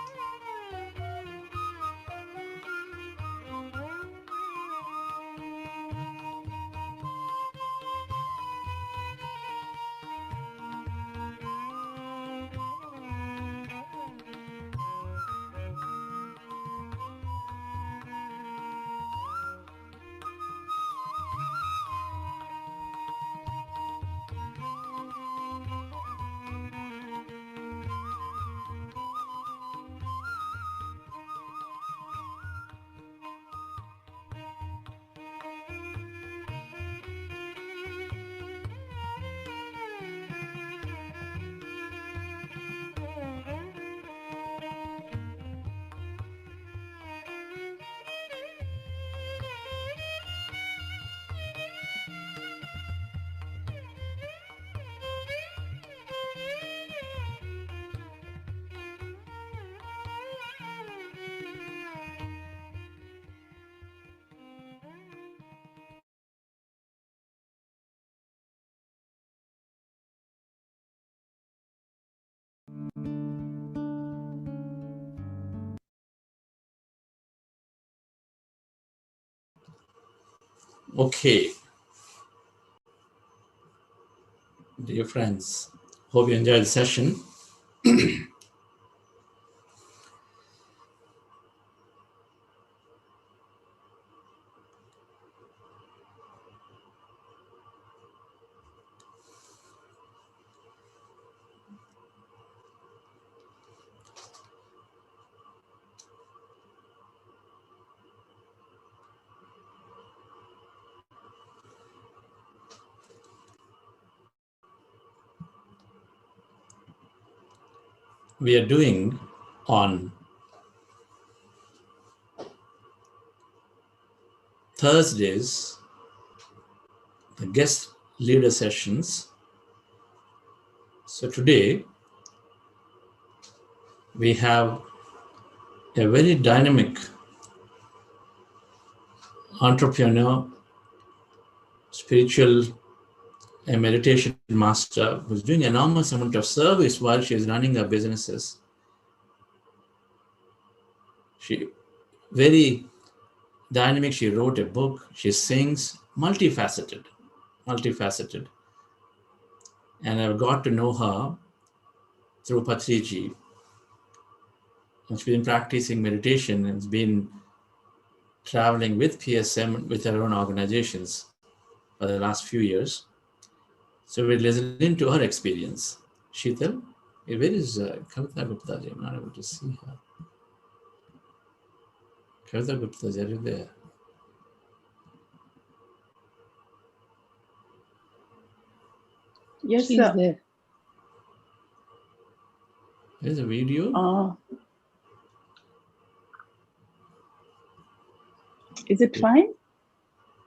Okay, dear friends, hope you enjoyed the session. We are doing on Thursdays the guest leader sessions. So today we have a very dynamic entrepreneur, spiritual and meditation master who's doing enormous amount of service while she is running her businesses. She very dynamic. She wrote a book. She sings, multifaceted. And I've got to know her through Patriji. She's been practicing meditation and has been traveling with PSM with her own organizations for the last few years. So we're listening to her experience. Sheetal, where is Kavita Gupta? I'm not able to see her. Kavita Gupta, are you there? Yes, sir. There. There's a video. Is it fine?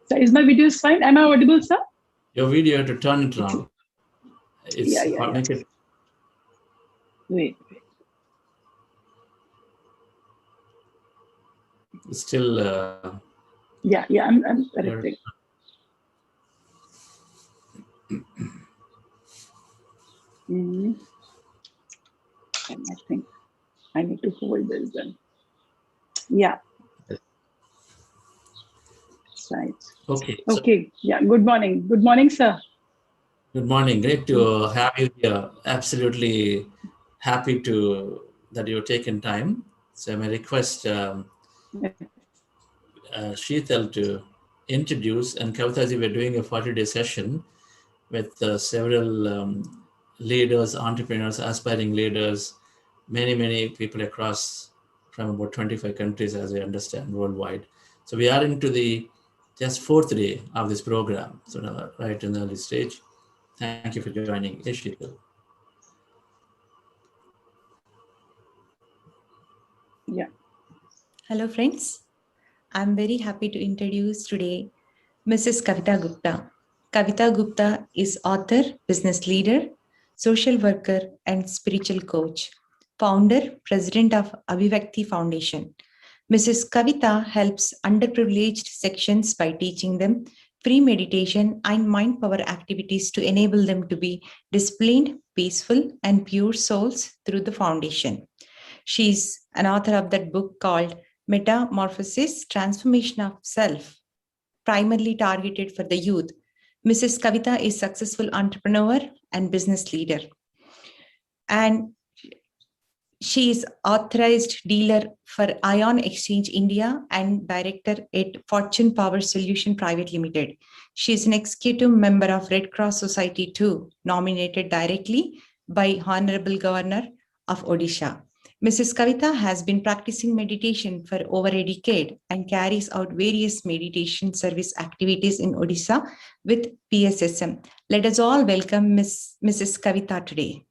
So is my video fine? Am I audible, sir? Your video, you have to turn it around. Yeah. Make it. Wait. It's still. Yeah. I'm correcting. And I think I need to hold this then. Yeah. Right. Okay. Yeah. Good morning. Good morning, sir. Good morning. Great to have you here. Absolutely happy that you've taken time. So I may request Sheetal to introduce, and Kavitaji, we're doing a 40-day session with several leaders, entrepreneurs, aspiring leaders, many people across from about 25 countries, as I understand, worldwide. So we are into the just fourth day of this program, so now, right in the early stage. Thank you for joining. Yes, Sheetal. Yeah. Hello, friends. I'm very happy to introduce today Mrs. Kavita Gupta. Kavita Gupta is author, business leader, social worker, and spiritual coach, founder, president of Abhivakti Foundation. Mrs. Kavita helps underprivileged sections by teaching them free meditation and mind power activities to enable them to be disciplined, peaceful, and pure souls through the foundation. She's an author of that book called Metamorphosis Transformation of Self, primarily targeted for the youth. Mrs. Kavita is successful entrepreneur and business leader. And she is authorized dealer for Ion Exchange India and director at Fortune Power Solution Private Limited. She is an executive member of Red Cross Society too, nominated directly by Honorable Governor of Odisha. Mrs. Kavita has been practicing meditation for over a decade and carries out various meditation service activities in Odisha with PSSM. Let us all welcome Mrs. Kavita today.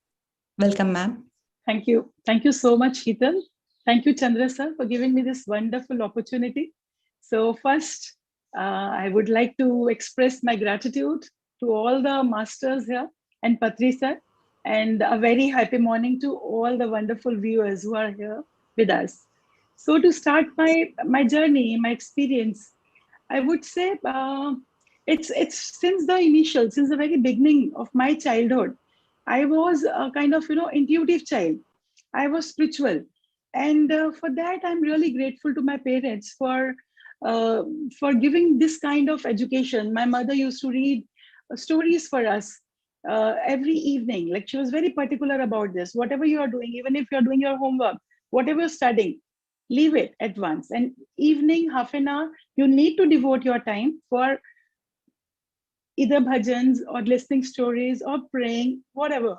Welcome, ma'am. Thank you. Thank you so much, Sheetal. Thank you, Chandra sir, for giving me this wonderful opportunity. So first, I would like to express my gratitude to all the masters here and Patri sir, and a very happy morning to all the wonderful viewers who are here with us. So to start my journey, my experience, I would say it's since the very beginning of my childhood. I was a kind of intuitive child. I was spiritual, and for that I'm really grateful to my parents for giving this kind of education. My mother used to read stories for us every evening. Like, she was very particular about this. Whatever you are doing, even if you are doing your homework, whatever you're studying, leave it at once. And evening, half an hour, you need to devote your time for either bhajans or listening stories or praying, whatever.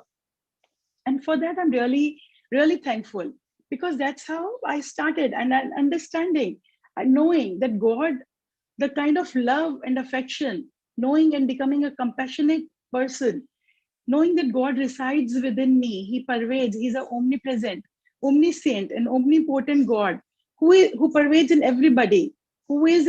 And for that, I'm really, really thankful, because that's how I started, and understanding and knowing that God, the kind of love and affection, knowing and becoming a compassionate person, knowing that God resides within me, He pervades, He's an omnipresent, omniscient, and omnipotent God who pervades in everybody, who's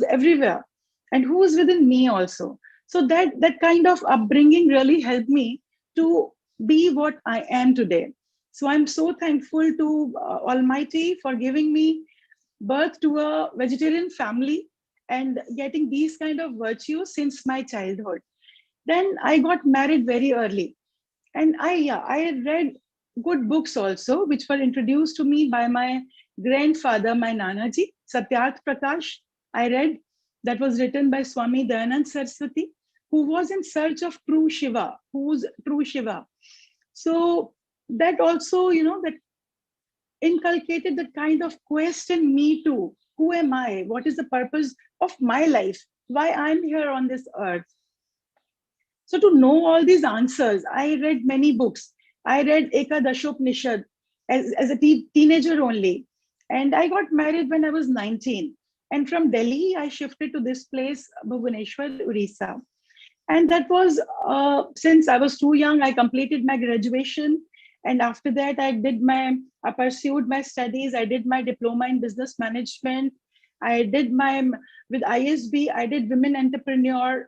everywhere, and who is within me also. So that kind of upbringing really helped me to be what I am today. So I'm so thankful to Almighty for giving me birth to a vegetarian family and getting these kind of virtues since my childhood. Then I got married very early, and I read good books also, which were introduced to me by my grandfather, my Nanaji, Satyarth Prakash. I read that was written by Swami Dayanand Saraswati, who was in search of true Shiva, who's true Shiva. So that also, that inculcated the kind of quest in me too. Who am I? What is the purpose of my life? Why I'm here on this earth? So to know all these answers, I read many books. I read Ekadashopnishad as a teenager only. And I got married when I was 19. And from Delhi, I shifted to this place, Bhubaneswar, Orissa. And that was, since I was too young, I completed my graduation. And after that, I pursued my studies. I did my diploma in business management. I did with ISB, I did women entrepreneur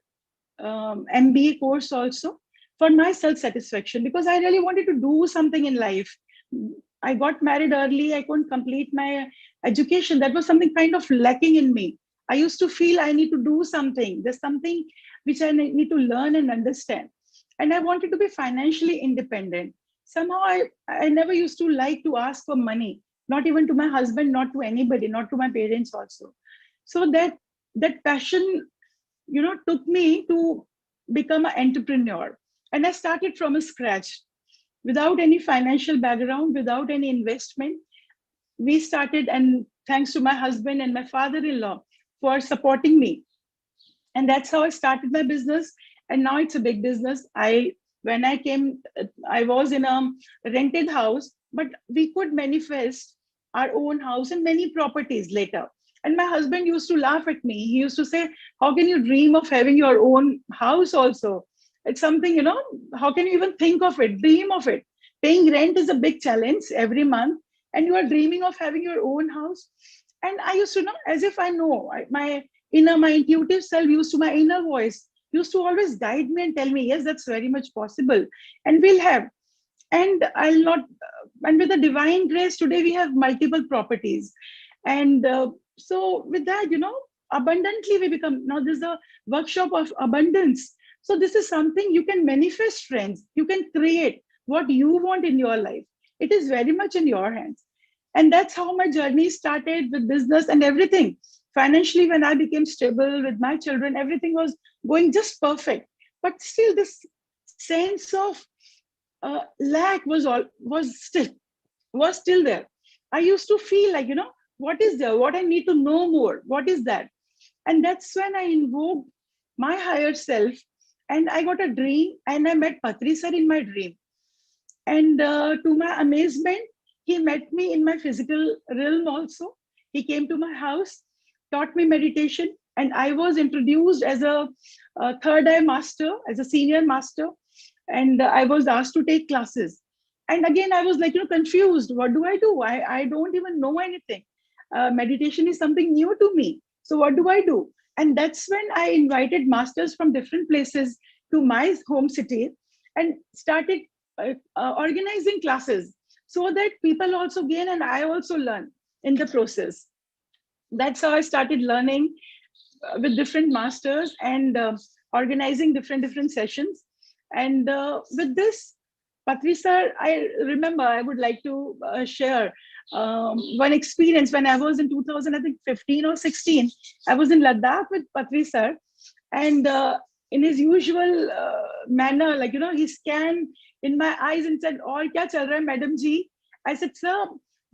MBA course also for my self-satisfaction, because I really wanted to do something in life. I got married early. I couldn't complete my education. That was something kind of lacking in me. I used to feel I need to do something. There's something which I need to learn and understand. And I wanted to be financially independent. Somehow I never used to like to ask for money, not even to my husband, not to anybody, not to my parents also. So that passion, took me to become an entrepreneur. And I started from scratch, without any financial background, without any investment. We started, and thanks to my husband and my father-in-law for supporting me. And that's how I started my business. And now it's a big business. When I came, I was in a rented house, but we could manifest our own house and many properties later. And my husband used to laugh at me. He used to say, how can you dream of having your own house also? It's something, how can you even think of it, dream of it? Paying rent is a big challenge every month, and you are dreaming of having your own house. And I used to know, as if I know, my intuitive self my inner voice used to always guide me and tell me, yes, that's very much possible, and we'll have. And I'll not, and with the divine grace, today we have multiple properties. And so with that, abundantly we become, now this is a workshop of abundance. So this is something you can manifest, friends. You can create what you want in your life. It is very much in your hands. And that's how my journey started with business and everything. Financially, when I became stable with my children, everything was going just perfect. But still this sense of lack was still there. I used to feel like, what is there? What I need to know more? What is that? And that's when I invoked my higher self, and I got a dream, and I met Patri sir in my dream. And to my amazement, he met me in my physical realm also. He came to my house, taught me meditation, and I was introduced as a third eye master, as a senior master, and I was asked to take classes. And again, I was like, confused. What do? I don't even know anything. Meditation is something new to me. So what do I do? And that's when I invited masters from different places to my home city and started organizing classes so that people also gain and I also learn in the process. That's how I started learning with different masters and organizing different sessions. And with this, Patri sir, I remember I would like to share one experience when I was in 2015 or 16. I was in Ladakh with Patri sir, and in his usual manner, like, he scanned in my eyes and said, "Aur kya chal raha hai, Madam Ji?" I said, "Sir,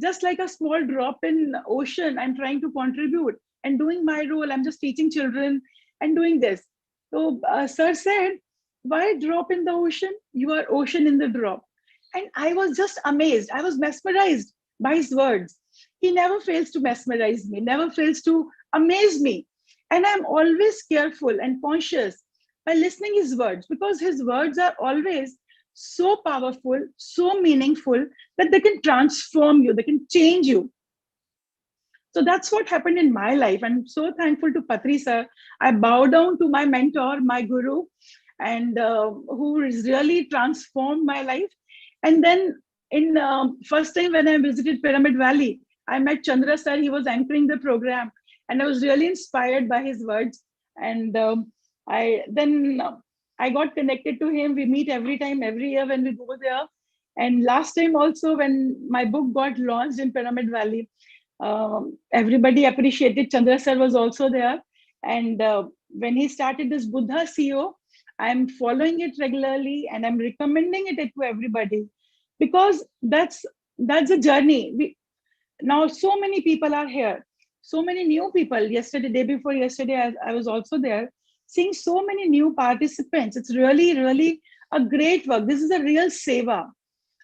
just like a small drop in ocean, I'm trying to contribute and doing my role. I'm just teaching children and doing this." So sir said, "Why drop in the ocean? You are ocean in the drop." And I was just amazed. I was mesmerized by his words. He never fails to mesmerize me, never fails to amaze me. And I'm always careful and conscious by listening his words, because his words are always so powerful, so meaningful, that they can transform you, they can change you. So that's what happened in my life. I'm so thankful to Patri sir. I bow down to my mentor, my guru, and who has really transformed my life. And then in first time when I visited Pyramid Valley, I met Chandra sir. He was anchoring the program, and I was really inspired by his words. And I got connected to him. We meet every year when we go there. And last time also, when my book got launched in Pyramid Valley, everybody appreciated. Chandra sir was also there. And when he started this Buddha CEO, I'm following it regularly and I'm recommending it to everybody, because that's a journey. Now so many people are here, so many new people. Yesterday, day before yesterday, I was also there, seeing so many new participants. It's really, really a great work. This is a real seva,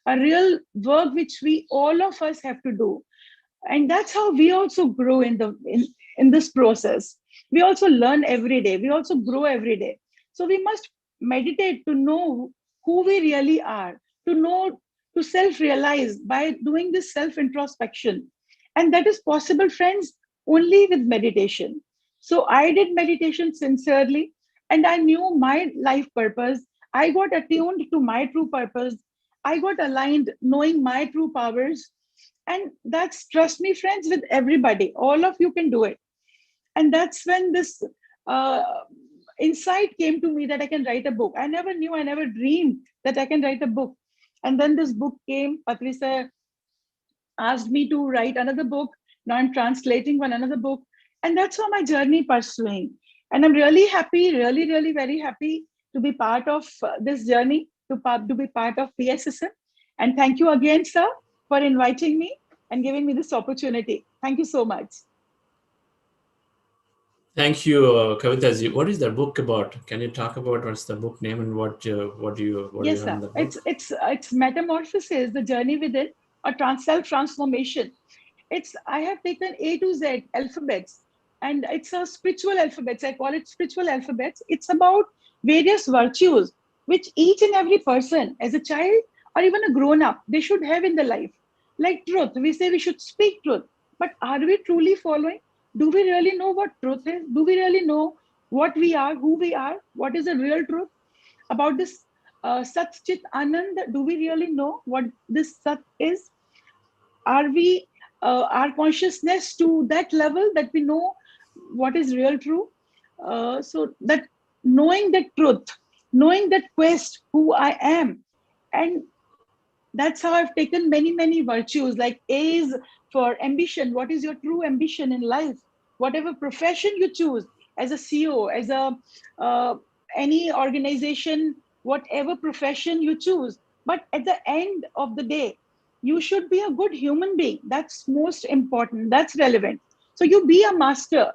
a real work which we all of us have to do. And that's how we also grow in this process. We also learn every day. We also grow every day. So we must meditate to know who we really are, to self-realize by doing this self-introspection. And that is possible, friends, only with meditation. So I did meditation sincerely, and I knew my life purpose. I got attuned to my true purpose. I got aligned knowing my true powers. And that's, trust me, friends, with everybody. All of you can do it. And that's when this insight came to me that I can write a book. I never dreamed that I can write a book. And then this book came. Patri sir asked me to write another book. Now I'm translating another book. And that's how my journey pursuing. And I'm really happy, really, really very happy to be part of this journey, to be part of PSSM. And thank you again, sir, for inviting me and giving me this opportunity. Thank you so much. Thank you, Kavitaji. What is the book about? Can you talk about what's the book name and what do you Yes, have in sir. the book? It's Metamorphosis, the journey within, or self-transformation. I have taken A to Z alphabets, and it's a spiritual alphabets. I call it spiritual alphabets. It's about various virtues which each and every person, as a child or even a grown up, they should have in their life. Like truth, we say we should speak truth, but are we truly following? Do we really know what truth is? Do we really know what we are, who we are, what is the real truth about this Sat Chit Anand? Do we really know what this Sat is? Are we our consciousness to that level that we know what is real true? So that knowing the truth, knowing that quest, who I am, and that's how I've taken many virtues. Like A is for ambition. What is your true ambition in life? Whatever profession you choose, as a CEO, as a any organization, whatever profession you choose. But at the end of the day, you should be a good human being. That's most important. That's relevant. So you be a master.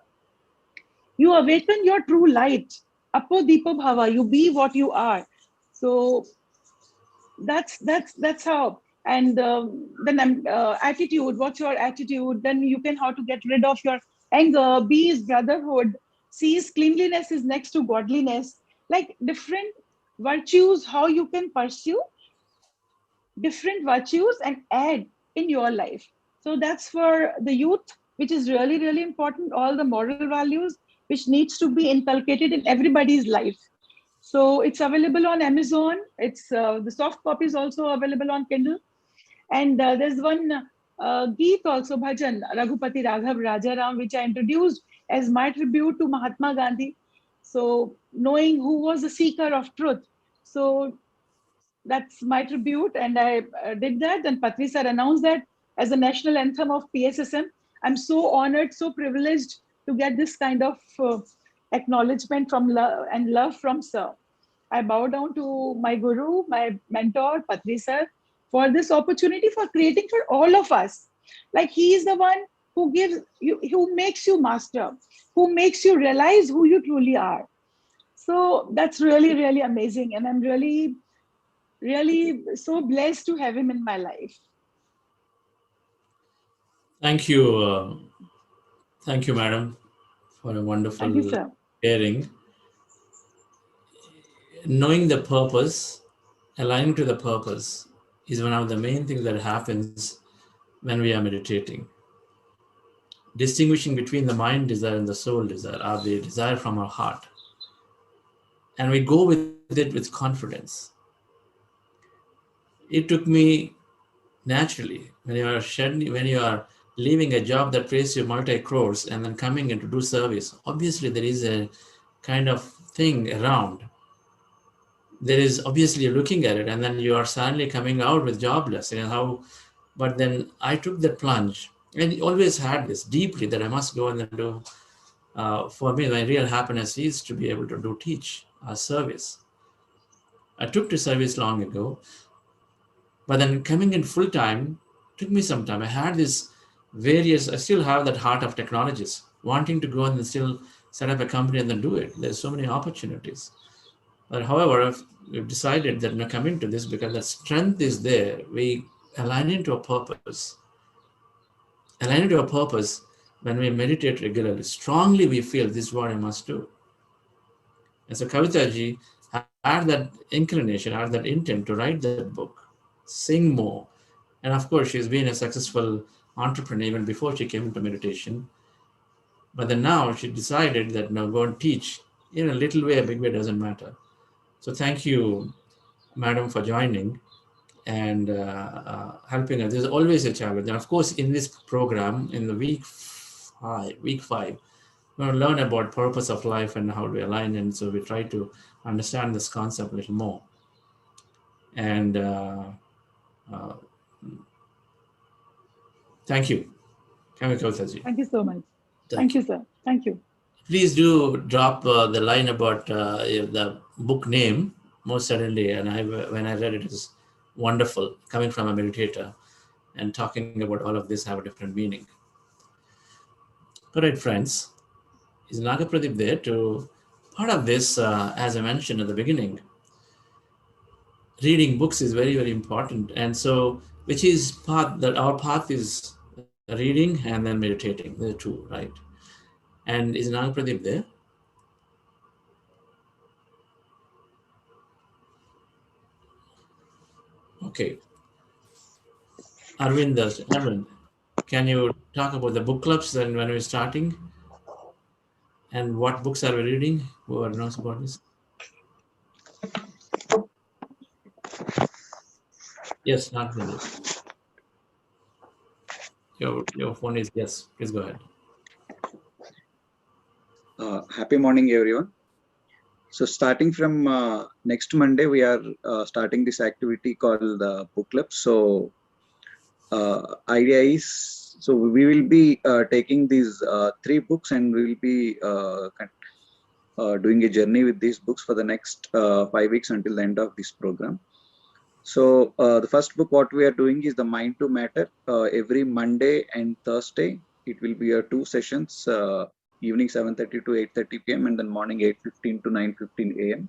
You awaken your true light. Apo Deepa Bhava. You be what you are. So that's how. And then attitude. What's your attitude? Then you can how to get rid of your anger. B is brotherhood. C is cleanliness is next to godliness. Like different virtues, how you can pursue different virtues and add in your life. So that's for the youth, which is really important. All the moral values which needs to be inculcated in everybody's life. So it's available on Amazon. It's the soft copy is also available on Kindle. And there's one Geet also, Bhajan, Raghupati Raghav Rajaram, which I introduced as my tribute to Mahatma Gandhi. So knowing who was the seeker of truth. So that's my tribute, and I did that. And Patri sir announced that as a national anthem of PSSM. I'm so honored, so privileged to get this kind of acknowledgement from love and love from sir. I bow down to my guru, my mentor, Patri sir, for this opportunity for creating for all of us. Like he is the one who gives you, who makes you master, who makes you realize who you truly are. So that's really amazing, and I'm really so blessed to have him in my life. Thank you. Thank you, madam, for a wonderful Thank you, sir. sharing. Knowing the purpose, aligning to the purpose is one of the main things that happens when we are meditating. Distinguishing between the mind desire and the soul desire, or the desire from our heart. And we go with it with confidence. It took me naturally, when you are leaving a job that pays you multi-crores and then coming in to do service, obviously there is a kind of thing around. There is obviously you're looking at it, and then you are suddenly coming out with jobless. But then I took the plunge, and always had this deeply that I must go and then do. For me, my real happiness is to be able to teach service. I took to service long ago, but then coming in full time took me some time. I had this I still have that heart of technologists, wanting to go and still set up a company and then do it. There's so many opportunities. But however, we've decided that coming to this, because the strength is there, we align into a purpose. Align into a purpose when we meditate regularly. Strongly we feel this is what I must do. And so Kavita ji had that inclination, had that intent to write that book, sing more. And of course, she's been a successful entrepreneur even before she came into meditation. But then now she decided that now go and teach in a little way, a big way, doesn't matter. So thank you, madam, for joining and helping us. There's always a challenge. And of course, in this program, in the week five, we're going to learn about purpose of life and how to align. And so we try to understand this concept a little more. And thank you. Thank you so much. Thank you, sir. Thank you. Please do drop the line about the book name, most certainly. And when I read it, it was wonderful, coming from a meditator and talking about all of this have a different meaning. All right, friends, is Naga Pradeep there to part of this, as I mentioned at the beginning, reading books is very important. And so, which is our path is reading and then meditating. There are two, right? And is Nag Pradeep there? Okay. Arvind, can you talk about the book clubs and when we're starting? And what books are we reading? Who knows about this? Yes, Nag Pradeep. Your phone is, yes, please go ahead. Happy morning, everyone. So starting from next Monday, we are starting this activity called the book club. So idea is, so we will be taking these 3 books and we will be doing a journey with these books for the next 5 weeks until the end of this program. So the first book, what we are doing is the Mind to Matter. Every Monday and Thursday, it will be 2 sessions, evening 7:30 to 8:30 p.m. and then morning 8:15 to 9:15 a.m.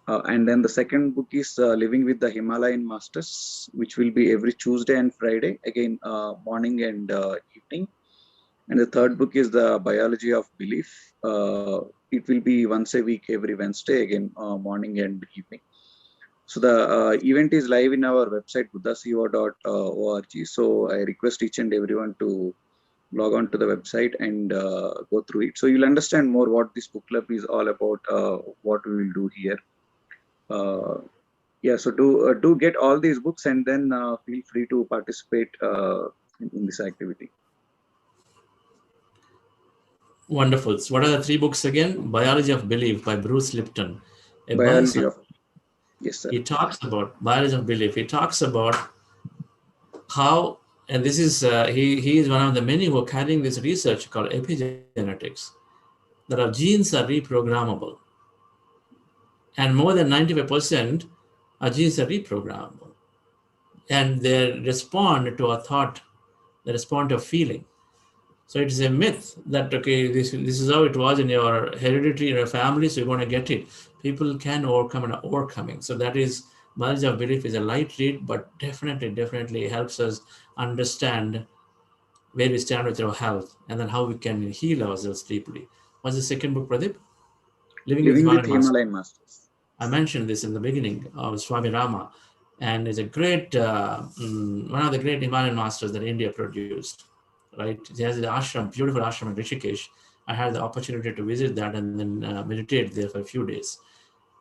And then the second book is Living with the Himalayan Masters, which will be every Tuesday and Friday, again morning and evening. And the third book is the Biology of Belief. It will be once a week, every Wednesday, again morning and evening. So the event is live in our website, buddhaco.org. So I request each and everyone to log on to the website and go through it. So you'll understand more what this book club is all about, what we will do here. Yeah, so do get all these books and then feel free to participate in this activity. Wonderful. So what are the 3 books again? Biology of Belief by Bruce Lipton. Biology of, yes, sir. He talks about Biology of Belief. He talks about how, and this is, he is one of the many who are carrying this research called epigenetics, that our genes are reprogrammable. And more than 95% our genes are reprogrammable. And they respond to a thought, they respond to a feeling. So it is a myth that, okay, this is how it was in your heredity, in your family, so you're going to get it. People can overcome and are overcoming. So that is, Biology of Belief is a light read, but definitely helps us understand where we stand with our health and then how we can heal ourselves deeply. What's the second book, Pradeep? Living with Himalayan Masters. I mentioned this in the beginning of Swami Rama, and it's a great, one of the great Himalayan masters that India produced. Right, he has the ashram, beautiful ashram in Rishikesh. I had the opportunity to visit that and then meditate there for a few days.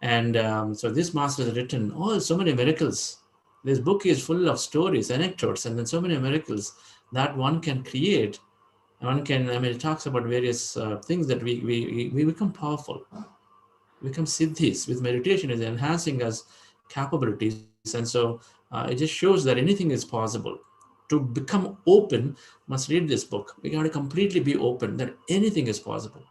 And so this master has written so many miracles. This book is full of stories, anecdotes, and then so many miracles that one can create. One can, it talks about various things that we become powerful. We become siddhis. With meditation, is enhancing us capabilities. And so it just shows that anything is possible. To become open, must read this book. We got to completely be open that anything is possible.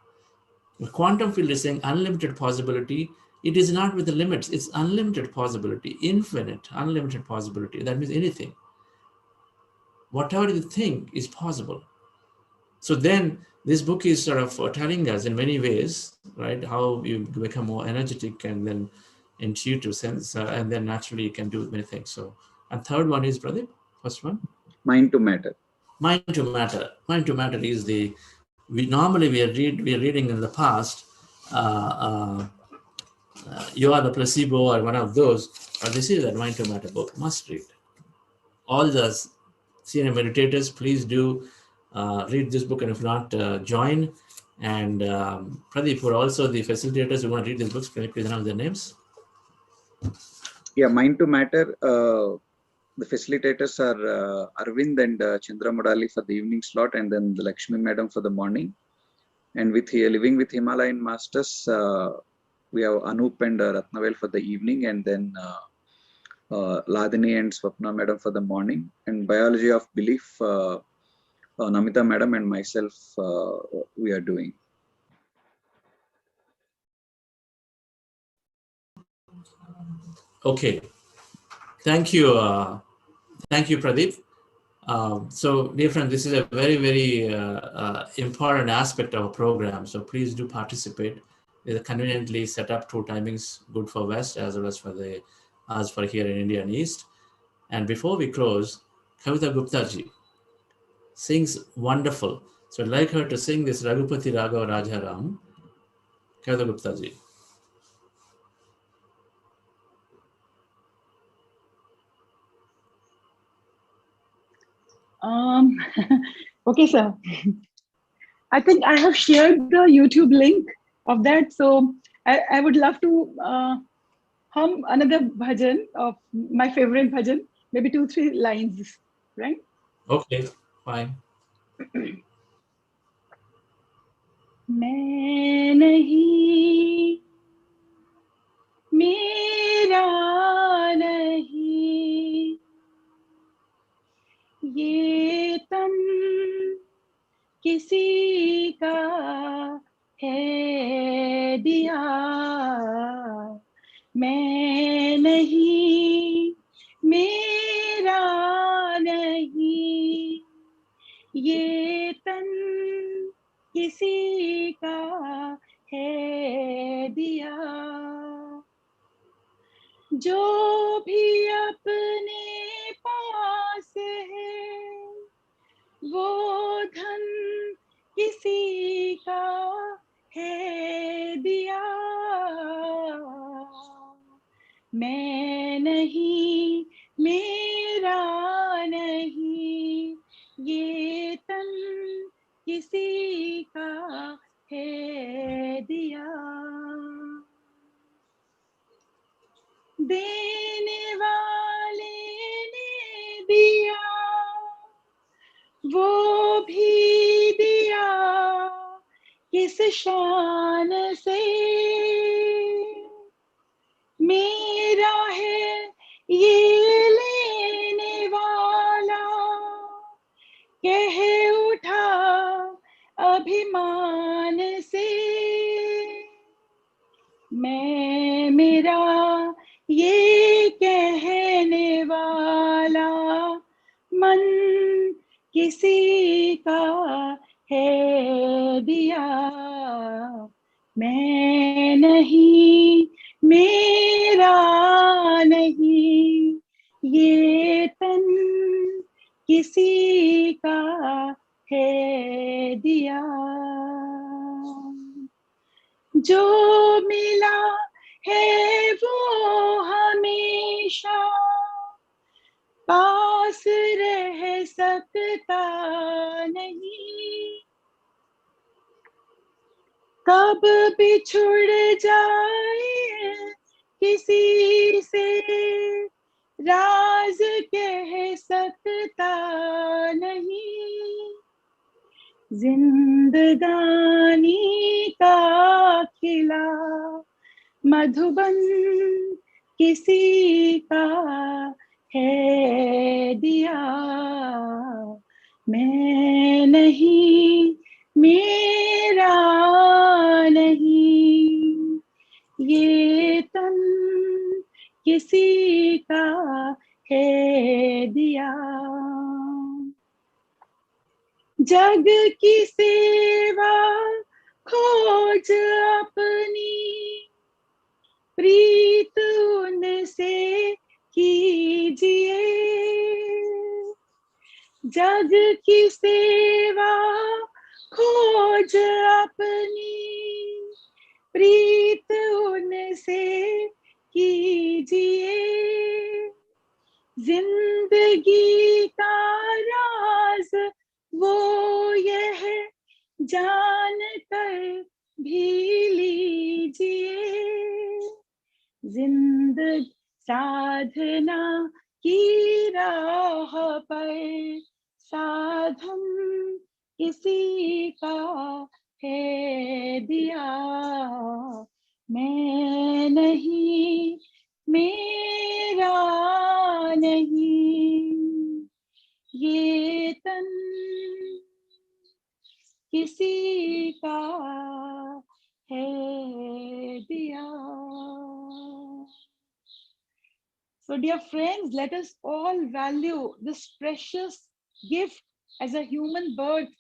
The quantum field is saying unlimited possibility. It is not with the limits. It's unlimited possibility, infinite, unlimited possibility. That means anything. Whatever you think is possible. So then this book is sort of telling us in many ways, right, how you become more energetic and then intuitive sense, and then naturally you can do many things. So, and third one is, Pradeep, first one? Mind to Matter. Mind to Matter. Mind to Matter is the, we are reading in the past, You Are the Placebo or one of those, but this is that Mind to Matter book, must read. All the senior meditators, please do read this book, and if not, join. And Pradeep, for also the facilitators who want to read these books, can you please announce their names? Yeah, Mind to Matter. The facilitators are Arvind and Chandra Murali for the evening slot, and then the Lakshmi Madam for the morning. And with Living with Himalayan Masters, we have Anup and Ratnavel for the evening, and then Ladini and Swapna Madam for the morning. And Biology of Belief, Namita Madam and myself, we are doing. Okay. Thank you. Thank you, Pradeep. So, dear friends, this is a very, very important aspect of our program. So please do participate. It's conveniently set up 2 timings, good for West as well as for here in India and East. And before we close, Kavita Gupta ji, sings wonderful. So I'd like her to sing this Raghupati Raghava Rajaram. Kavita Gupta ji. Okay, sir. I think I have shared the YouTube link of that. So I would love to hum another bhajan of my favorite bhajan, maybe 2-3 lines, right? Okay, fine. मैं नहीं, मेरा नहीं, ये तन किसी का है दिया। मैं नहीं, मेरा नहीं, ये तन किसी का है दिया। जो भी अपने पास है वो धन किसी का है दिया। मैं नहीं, मेरा नहीं, ये तन किसी का है दिया। देने वाले ने दिया, वो भी दिया किस शान से। मेरा है ये लेने वाला, कह उठा अभिमान से। मैं मेरा ये कहने वाला, मन किसी का है दिया। मैं नहीं, मेरा नहीं, ये तन किसी का है दिया। जो मिला है वो हमेशा पास रह सकता नहीं। कब बिछुड़ जाए किसी से राज कह सकता नहीं। जिंदगानी का खिला मधुबन किसी का है दिया। मैं नहीं, मेरा नहीं, ये तन किसी का है दिया। जग की सेवा खोज अपनी, प्रीत उनसे कीजिए। जग की सेवा खोज अपनी, प्रीत उनसे कीजिए। जिंदगी का राज वो यह जान कर भी लीजिए। जिंदगी साधना की राह पर साधन किसी का है दिया। मैं नहीं, मेरा नहीं, ये तन किसी का है दिया। So dear friends, let us all value this precious gift as a human birth,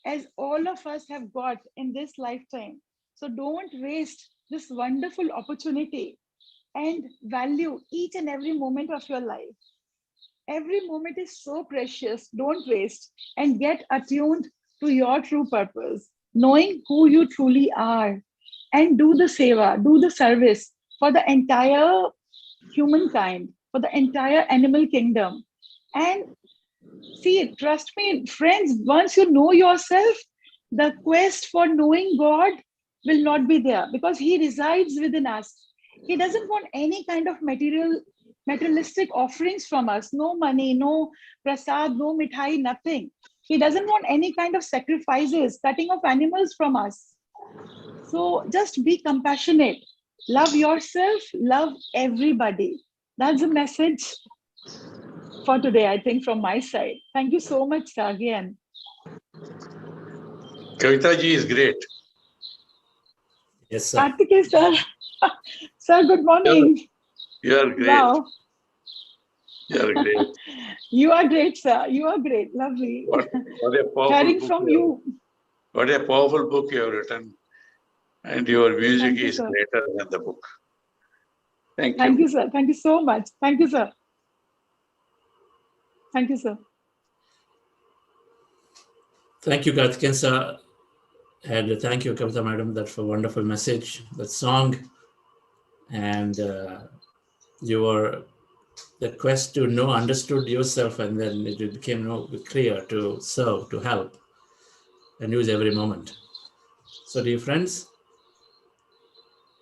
as all of us have got in this lifetime. So don't waste this wonderful opportunity and value each and every moment of your life. Every moment is so precious. Don't waste and get attuned to your true purpose, knowing who you truly are, and do the seva, do the service for the entire humankind, for the entire animal kingdom. And see, trust me, friends, once you know yourself, the quest for knowing God will not be there because He resides within us. He doesn't want any kind of materialistic offerings from us. No money, no prasad, no mithai, nothing. He doesn't want any kind of sacrifices, cutting of animals from us. So just be compassionate. Love yourself, love everybody. That's the message for today, I think, from my side. Thank you so much, sir, again. Kavita ji is great. Yes, sir. Kartikeya, sir. Sir, good morning. You are great. Wow. You are great. You are great, sir. You are great. Lovely. What a powerful Hearing book from you you. What a powerful book you have written. And your music Thank you, is sir. greater than the book. Thank you. Thank you, sir. Thank you so much. Thank you, sir. Thank you, sir. Thank you, Kartikeyan sir. And thank you, Kavita madam, that for wonderful message, that song, and your the quest to know, understood yourself, and then it became clear to serve, to help, and use every moment. So, dear friends,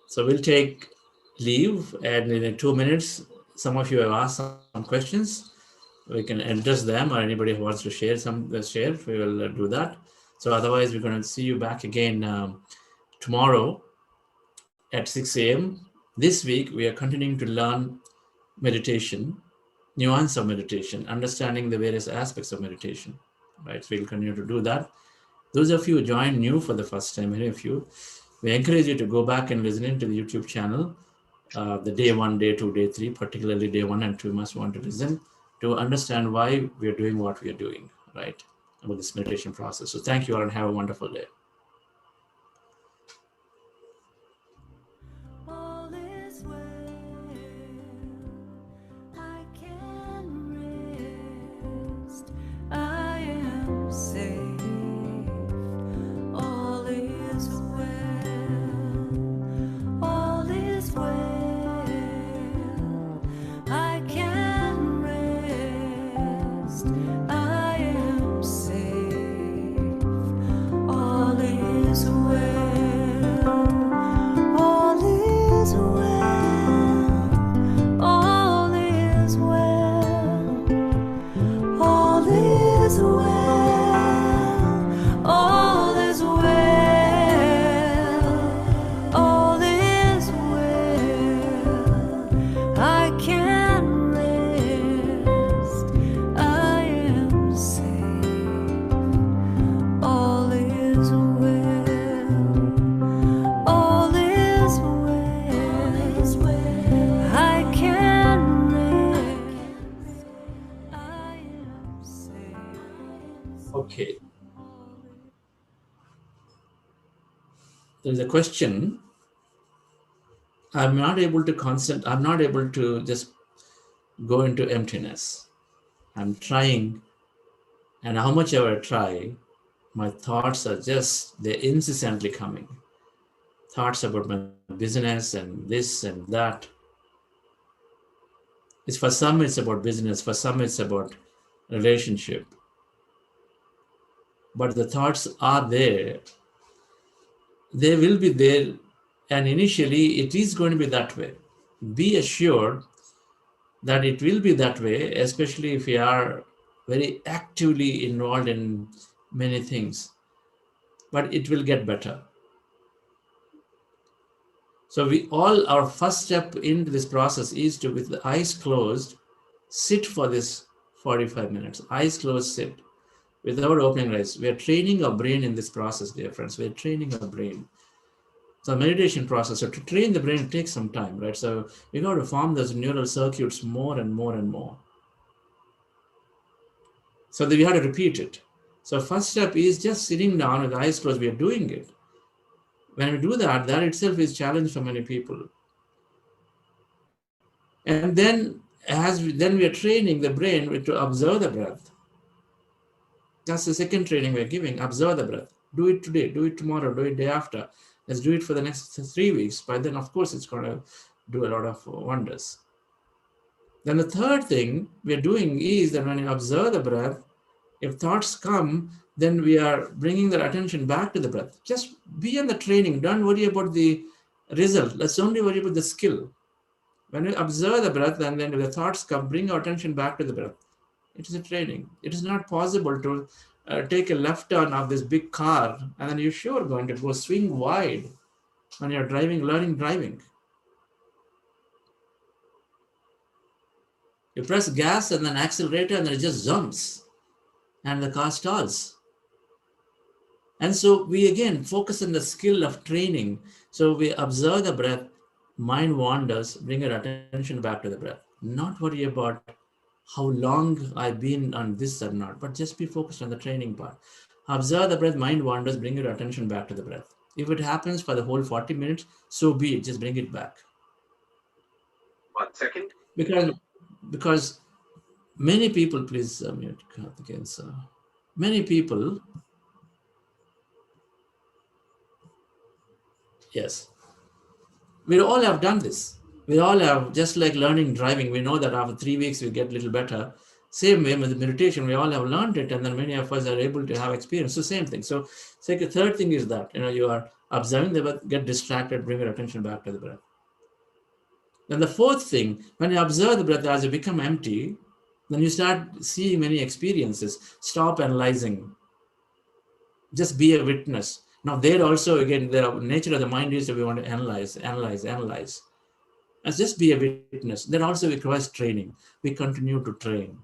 so we'll take leave, and in 2 minutes, some of you have asked some questions. We can address them, or anybody who wants to share we will do that. So otherwise, we're going to see you back again tomorrow at 6 a.m. This week, we are continuing to learn meditation, nuance of meditation, understanding the various aspects of meditation. Right, so we'll continue to do that. Those of you who joined new for the first time, many of you, we encourage you to go back and listen to the YouTube channel, the day 1, day 2, day 3, particularly day 1 and 2, you must want to listen to understand why we are doing what we are doing, right, about this meditation process. So thank you all and have a wonderful day. All is well, I can rest, I am safe. All is well, all is well, I can rest, I am safe. All is well, all is well, all is well, all is well, all is well, all is well, I can rest, I am safe. All is well, all is well, I can rest, I am safe. Okay. There's a question. I'm not able to just go into emptiness. I'm trying, and how much ever I try, my thoughts are they're incessantly coming. Thoughts about my business and this and that. For some, it's about business. For some, it's about relationship. But the thoughts are there. They will be there. And initially, it is going to be that way. Be assured that it will be that way, especially if you are very actively involved in many things. But it will get better. So our first step into this process is to, with the eyes closed, sit for this 45 minutes. Eyes closed, sit without opening eyes. We are training our brain in this process, dear friends. We are training our brain. So meditation process. So to train the brain, it takes some time, right? So we got to form those neural circuits more and more and more. So we have to repeat it. So first step is just sitting down with the eyes closed. We are doing it. When we do that, that itself is a challenge for many people. And then then we are training the brain to observe the breath. That's the second training we're giving. Observe the breath. Do it today, do it tomorrow, do it day after. Let's do it for the next 3 weeks. By then, of course, it's going to do a lot of wonders. Then the third thing we're doing is that when you observe the breath, if thoughts come, then we are bringing their attention back to the breath. Just be in the training. Don't worry about the result. Let's only worry about the skill. When you observe the breath and then if the thoughts come, bring your attention back to the breath. It is a training. It is not possible to take a left turn of this big car and then you're sure going to go swing wide when you're driving, learning driving. You press gas and then accelerator and then it just jumps and the car stalls. And so we again focus on the skill of training. So we observe the breath, mind wanders, bring your attention back to the breath. Not worry about how long I've been on this or not, but just be focused on the training part. Observe the breath, mind wanders, bring your attention back to the breath. If it happens for the whole 40 minutes, so be it, just bring it back. 1 second. Because many people, please mute again, sir. Many people, yes, we all have done this. We all have, just like learning driving, we know that after 3 weeks we get a little better. Same way with meditation, we all have learned it, and then many of us are able to have experience. So same thing. So the third thing is that, you are observing the breath, get distracted, bring your attention back to the breath. Then the fourth thing, when you observe the breath as you become empty, then you start seeing many experiences. Stop analyzing. Just be a witness. Now there also, again, the nature of the mind is that we want to analyze. And just be a witness. That also requires training. We continue to train.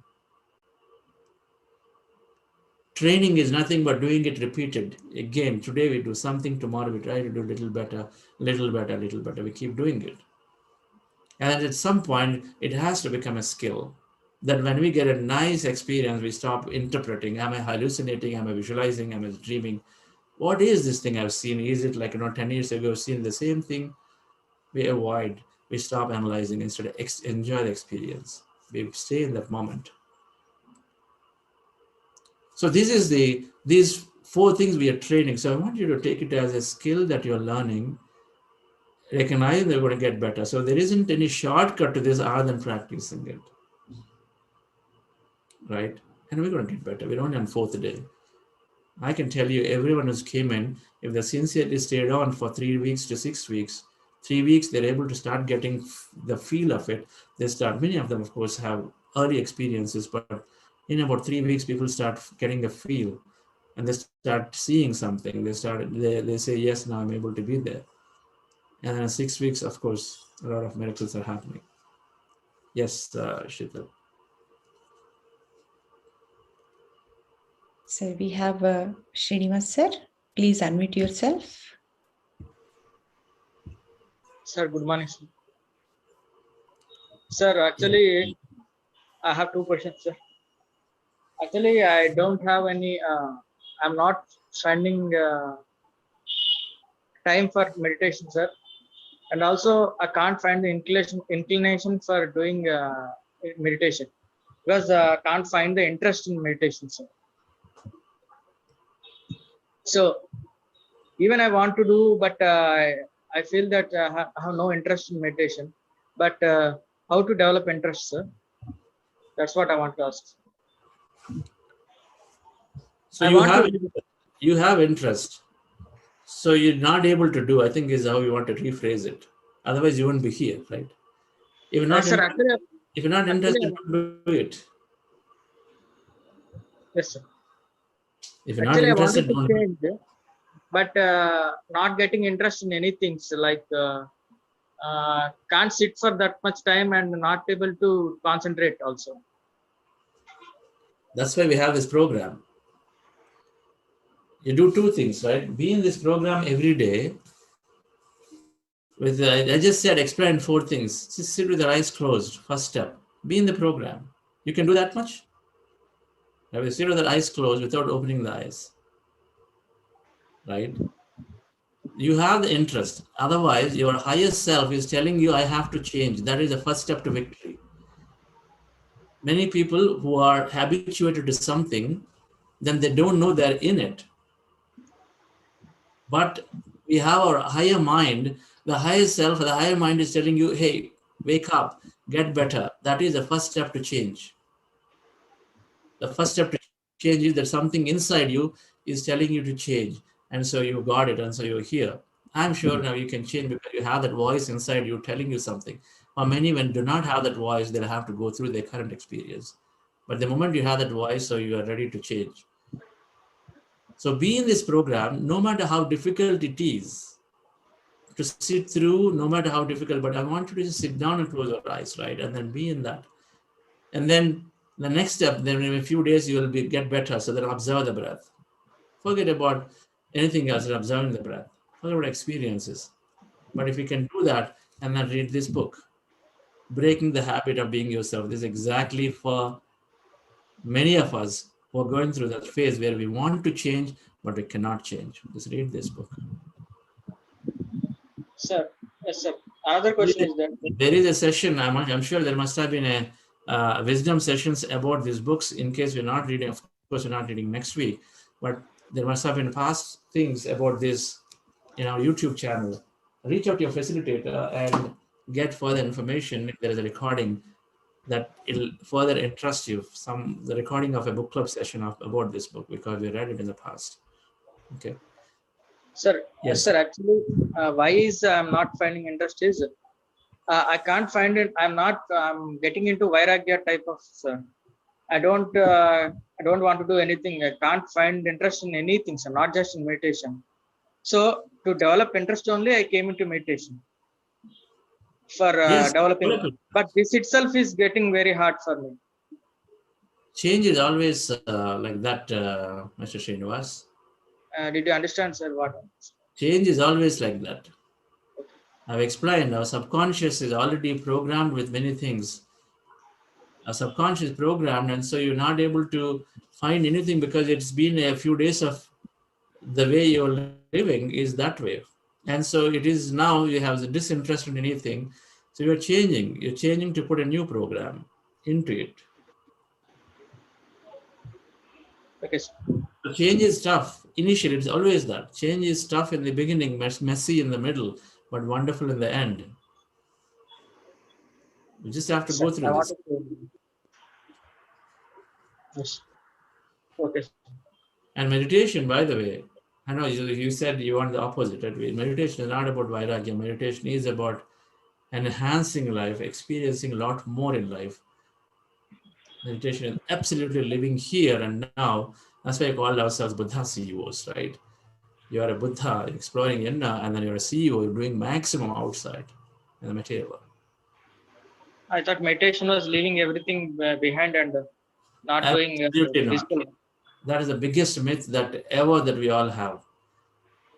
Training is nothing but doing it repeated. Again, today we do something, tomorrow we try to do a little better, little better, little better. We keep doing it. And at some point, it has to become a skill. That when we get a nice experience, we stop interpreting. Am I hallucinating? Am I visualizing? Am I dreaming? What is this thing I've seen? Is it like 10 years ago, I've seen the same thing? We avoid. We stop analyzing instead of enjoy the experience. We stay in that moment. So these 4 things we are training. So I want you to take it as a skill that you're learning. Recognize they're going to get better. So there isn't any shortcut to this other than practicing it. Right? And we're going to get better. We're only on 4th day. I can tell you, everyone who's came in, if they sincerely stayed on for 3 weeks to 6 weeks, 3 weeks, they're able to start getting the feel of it. Many of them, of course, have early experiences, but in about 3 weeks, people start getting the feel and they start seeing something. They say, yes, now I'm able to be there. And in 6 weeks, of course, a lot of miracles are happening. Yes, Sheetal. So we have Srinivas sir. Please unmute yourself. Sir, good morning, sir. Sir, actually, I have 2 questions, sir. Actually, I don't have any, I'm not spending time for meditation, sir. And also, I can't find the inclination for doing meditation because I can't find the interest in meditation, sir. So, even I want to do, but I feel that I have no interest in meditation. But how to develop interest, sir? That's what I want to ask. So you have interest. So you're not able to do, I think is how you want to rephrase it. Otherwise you won't be here, right? If you're not, if you're not interested, don't do it. Yes, sir. If you're not interested, don't change, but not getting interest in anything. So like can't sit for that much time and not able to concentrate also. That's why we have this program. You do 2 things, right? Be in this program every day. With I just said, explain 4 things. Just sit with your eyes closed. First step. Be in the program. You can do that much? Have you sit with your eyes closed without opening the eyes? Right? You have the interest. Otherwise, your higher self is telling you, I have to change. That is the first step to victory. Many people who are habituated to something, then they don't know they're in it. But we have our higher mind, the higher self, the higher mind is telling you, hey, wake up, get better. That is the first step to change. The first step to change is that something inside you is telling you to change. And so you got it, and so you're here. I'm sure now you can change because you have that voice inside you telling you something. For many, when do not have that voice, they'll have to go through their current experience. But the moment you have that voice, so you are ready to change. So be in this program, no matter how difficult it is to sit through, no matter how difficult, but I want you to just sit down and close your eyes, right? And then be in that. And then the next step, then in a few days, you will get better. So then observe the breath. Forget about anything else than observing the breath. Forget about experiences. But if you can do that and then read this book, Breaking the Habit of Being Yourself, this is exactly for many of us who are going through that phase where we want to change, but we cannot change. Just read this book. Sir, yes, sir. Another question is that there is a session, I'm sure there must have been a wisdom sessions about these books in case we're not reading. Of course, we're not reading next week, but there must have been past things about this in our YouTube channel. Reach out to your facilitator and get further information. If there is a recording that it'll further interest you, the recording of a book club session about this book, because we read it in the past. Okay. Sir, yes, sir. Actually, why is I'm not finding interest is I can't find it. I'm getting into Vairagya type of. I don't want to do anything. I can't find interest in anything, sir. Not just in meditation. So to develop interest only, I came into meditation for developing. But this itself is getting very hard for me. Change is always like that, Mr. Srinivas. Did you understand, sir? What? Change is always like that. I've explained our subconscious is already programmed with many things. Our subconscious is programmed, and so you're not able to find anything because it's been a few days of the way you're living is that way. And so it is now you have the disinterest in anything. So you're changing to put a new program into it. Okay. So change is tough. Initially, it's always that. Change is tough in the beginning, messy in the middle, but wonderful in the end. You just have to go through this. Yes. Okay. And meditation, by the way, I know you said you want the opposite. Right? Meditation is not about Vairagya. Meditation is about enhancing life, experiencing a lot more in life. Meditation is absolutely living here and now. That's why I call ourselves Buddha CEOs, right? You are a Buddha exploring inner, and then you're a CEO doing maximum outside in the material world. I thought meditation was leaving everything behind and not doing physical. That is the biggest myth that we all have.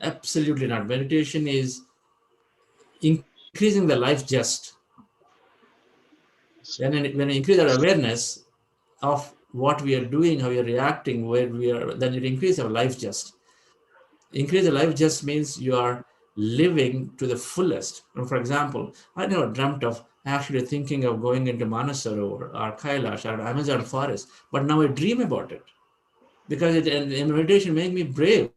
Absolutely not. Meditation is increasing the life just. When you increase our awareness of what we are doing, how we are reacting, where we are, then it increases our life just. Increase the life just means you are living to the fullest. And for example, I never dreamt of actually thinking of going into Manasarovar or Kailash or Amazon forest, but now I dream about it because in meditation made me brave.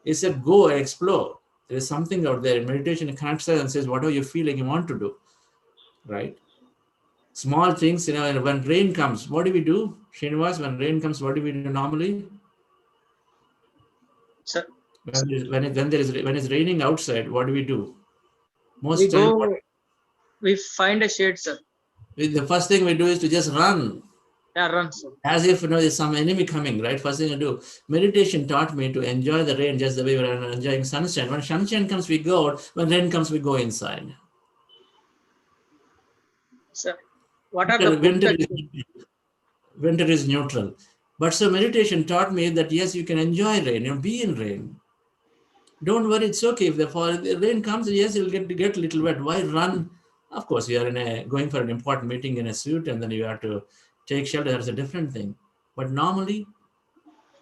It said, go and explore. There is something out there in meditation. It connects us and says, whatever you're feeling, you want to do, right? Small things, when rain comes, what do we do? Srinivas, when rain comes, what do we do normally? Sir, when it's raining outside, what do we do? We find a shade, sir. The first thing we do is to just run. Yeah, run, sir. As if there's some enemy coming, right? First thing I do. Meditation taught me to enjoy the rain just the way we're enjoying sunshine. When sunshine comes, we go out. When rain comes, we go inside. Sir, what are the winter is neutral. But so meditation taught me that yes, you can enjoy rain, be in rain. Don't worry, it's okay. If the rain comes, yes, you'll get a little wet. Why run? Of course, you are going for an important meeting in a suit and then you have to take shelter. That's a different thing. But normally,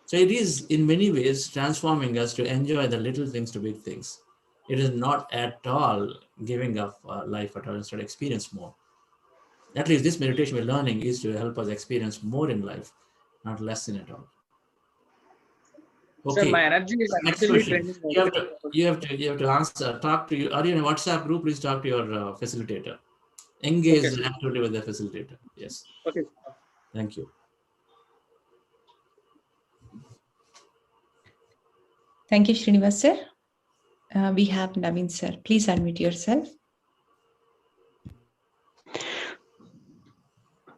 so it is in many ways transforming us to enjoy the little things to big things. It is not at all giving up life at all, instead experience more. At least this meditation we're learning is to help us experience more in life, not less in it all. Sir, Okay. my energy is Next actually question. trending. You have to answer. Talk to you. Are you in a WhatsApp group? Please talk to your facilitator. Engage Okay, actively with the facilitator. Yes. okay. Thank you. Thank you, Srinivas sir. We have Naveen sir. Please unmute yourself.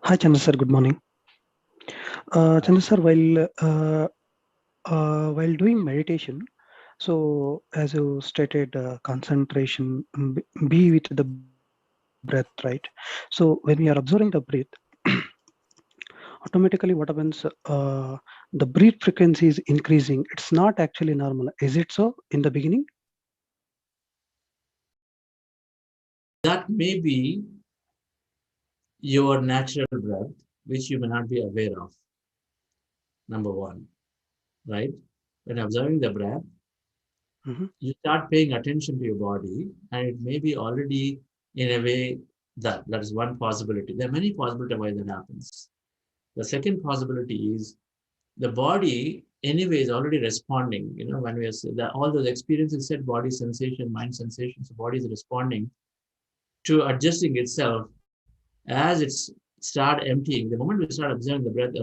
Hi, Chandra sir. Good morning. Chandra sir, while doing meditation, so as you stated, concentration be with the breath, right? So when we are observing the breath, automatically what happens? The breath frequency is increasing. It's not actually normal. Is it so in the beginning? That may be your natural breath, which you may not be aware of. Number one, right? When observing the breath, you start paying attention to your body, and it may be already in a way that is one possibility. There are many possibilities why that happens. The second possibility is the body anyway is already responding. When we are that all those experiences, said body sensation, mind sensations, the body is responding to adjusting itself as it's start emptying. The moment we start observing the breath,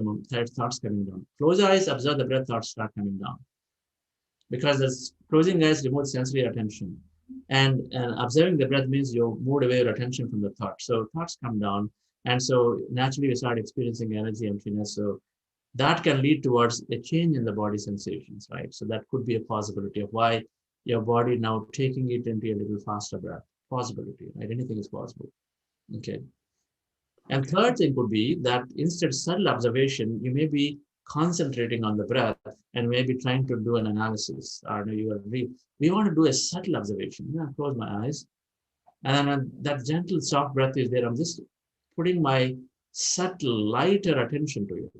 thoughts coming down. Close eyes, observe the breath, thoughts start coming down. Because this closing eyes removes sensory attention. And observing the breath means you moved away your attention from the thought. So thoughts come down. And so naturally we start experiencing energy emptiness. So that can lead towards a change in the body sensations, right? So that could be a possibility of why your body now taking it into a little faster breath. Possibility, right? Anything is possible. Okay. And third thing could be that instead subtle observation, you may be concentrating on the breath and maybe trying to do an analysis. Or we want to do a subtle observation. Close my eyes. And then that gentle, soft breath is there. I'm just putting my subtle, lighter attention to it.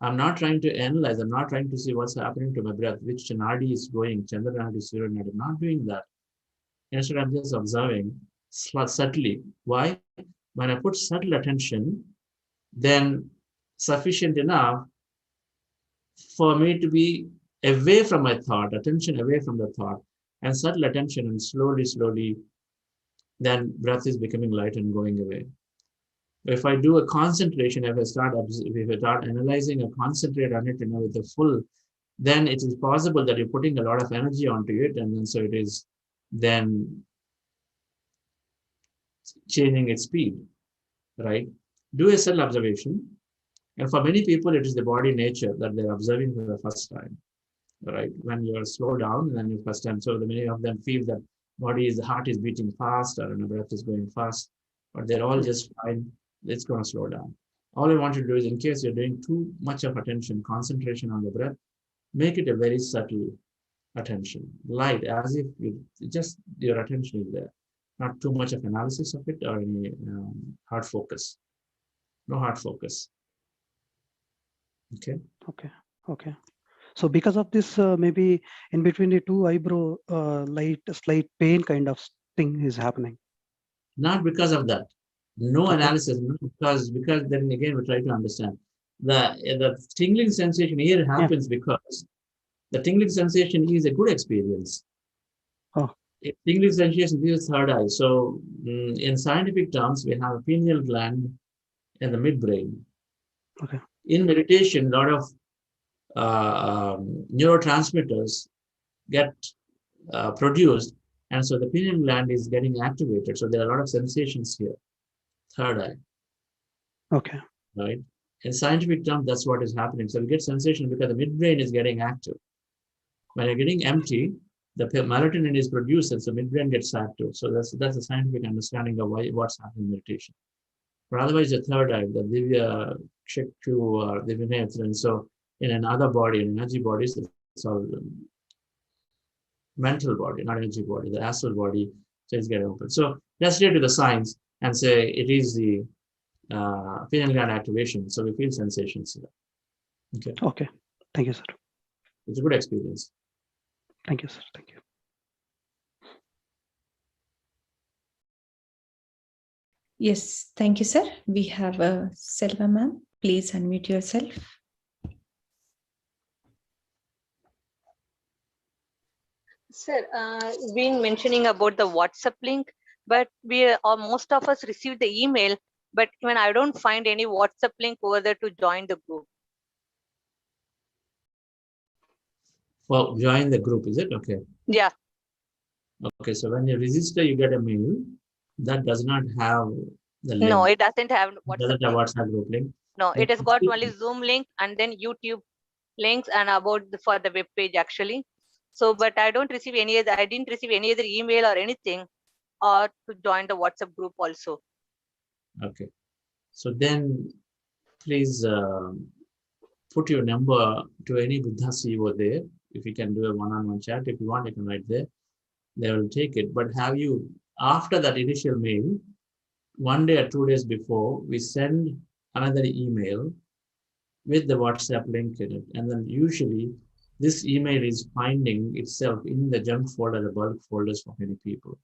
I'm not trying to analyze. I'm not trying to see what's happening to my breath, which nadi is going, Chandra nadi, Surya nadi. I'm not doing that. Instead, I'm just observing subtly. Why? When I put subtle attention, then sufficient enough for me to be away from my thought, attention away from the thought, and subtle attention, and slowly, then breath is becoming light and going away. If I do a concentration, if I start analyzing and concentrate on it, with the full, then it is possible that you're putting a lot of energy onto it, and then so it is then changing its speed, right? Do a subtle observation. And for many people, it is the body nature that they're observing for the first time, right? When you're slow down, and then the first time, so many of them feel that the heart is beating fast, or the breath is going fast, but they're all just fine. It's going to slow down. All I want to do is, in case you're doing too much of attention, concentration on the breath, make it a very subtle attention, light, as if your attention is there, not too much of analysis of it or any hard focus. No hard focus. Okay. So because of this, maybe in between the two eyebrow, slight pain kind of thing is happening. Not because of that. No analysis, because then again we try to understand. The tingling sensation here happens because the tingling sensation is a good experience. Tingling sensation is third eye. So in scientific terms, we have a pineal gland in the midbrain. Okay. In meditation, a lot of neurotransmitters get produced, and so the pineal gland is getting activated. So there are a lot of sensations here. Third eye. Okay. Right. In scientific terms, that's what is happening. So we get sensation because the midbrain is getting active. When you're getting empty, the melatonin is produced, and so midbrain gets active. So that's a scientific understanding of what's happening in meditation. But otherwise, the third eye, the divya chaktu or divya netra, and so in another body, in energy bodies, it's all mental body, not energy body, the astral body, so it's getting open. So let's get to the science and say it is the pineal gland activation. So we feel sensations here. Okay. Thank you, sir. It's a good experience. Thank you, sir. Thank you. Yes, thank you, sir. We have Selva ma'am. Please unmute yourself. Sir, been mentioning about the WhatsApp link, but most of us receive the email, but even I don't find any WhatsApp link over there to join the group. Well, join the group, is it? Okay. Yeah. Okay, so when you register, you get a mail that does not have the link. No, it doesn't have WhatsApp. Doesn't have WhatsApp group link. No, it has got only Zoom link and then YouTube links and about for the web page actually. So, but I don't receive any other. I didn't receive any other email or anything, or to join the WhatsApp group also. Okay, so then please put your number to any Buddha CEO there. If you can do a one-on-one chat, if you want, you can write there. They will take it. But have you, after that initial mail, 1 day or 2 days before, we send another email with the WhatsApp link in it. And then usually this email is finding itself in the junk folder, the bulk folders for many people.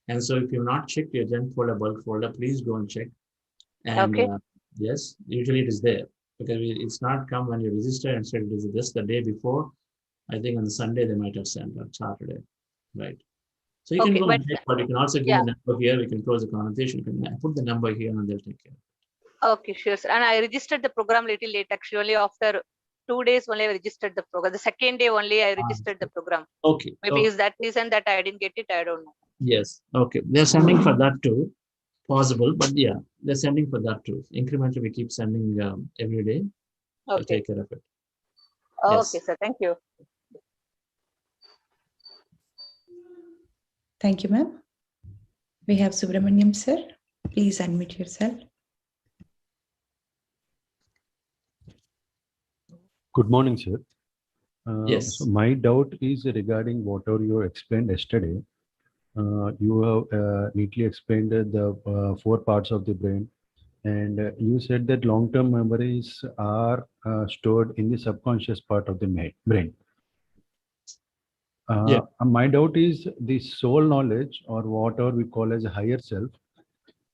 And so if you've not checked your junk folder, bulk folder, please go and check. And okay. Yes, usually it is there because it's not come when you register and said it is just the day before. I think on the Sunday they might have sent or Saturday, right? So you can go and check, but you can also give the number here. We can close the conversation. You can put the number here and they'll take care of it. Okay, sure. Sir. And I registered the program little late actually. After 2 days only I registered the program. The second day only I registered the program. Okay. Maybe is that reason that I didn't get it? I don't know. Yes. Okay. They're sending for that too. Possible, but yeah, they're sending for that too. Incrementally, we keep sending every day. Okay. To take care of it. Okay, yes. sir. Thank you. Thank you, ma'am. We have Subramaniam, sir. Please unmute yourself. Good morning, sir. Yes. So my doubt is regarding whatever you explained yesterday. You have neatly explained the 4 parts of the brain, and you said that long-term memories are stored in the subconscious part of the brain. My doubt is the soul knowledge, or whatever we call as a higher self,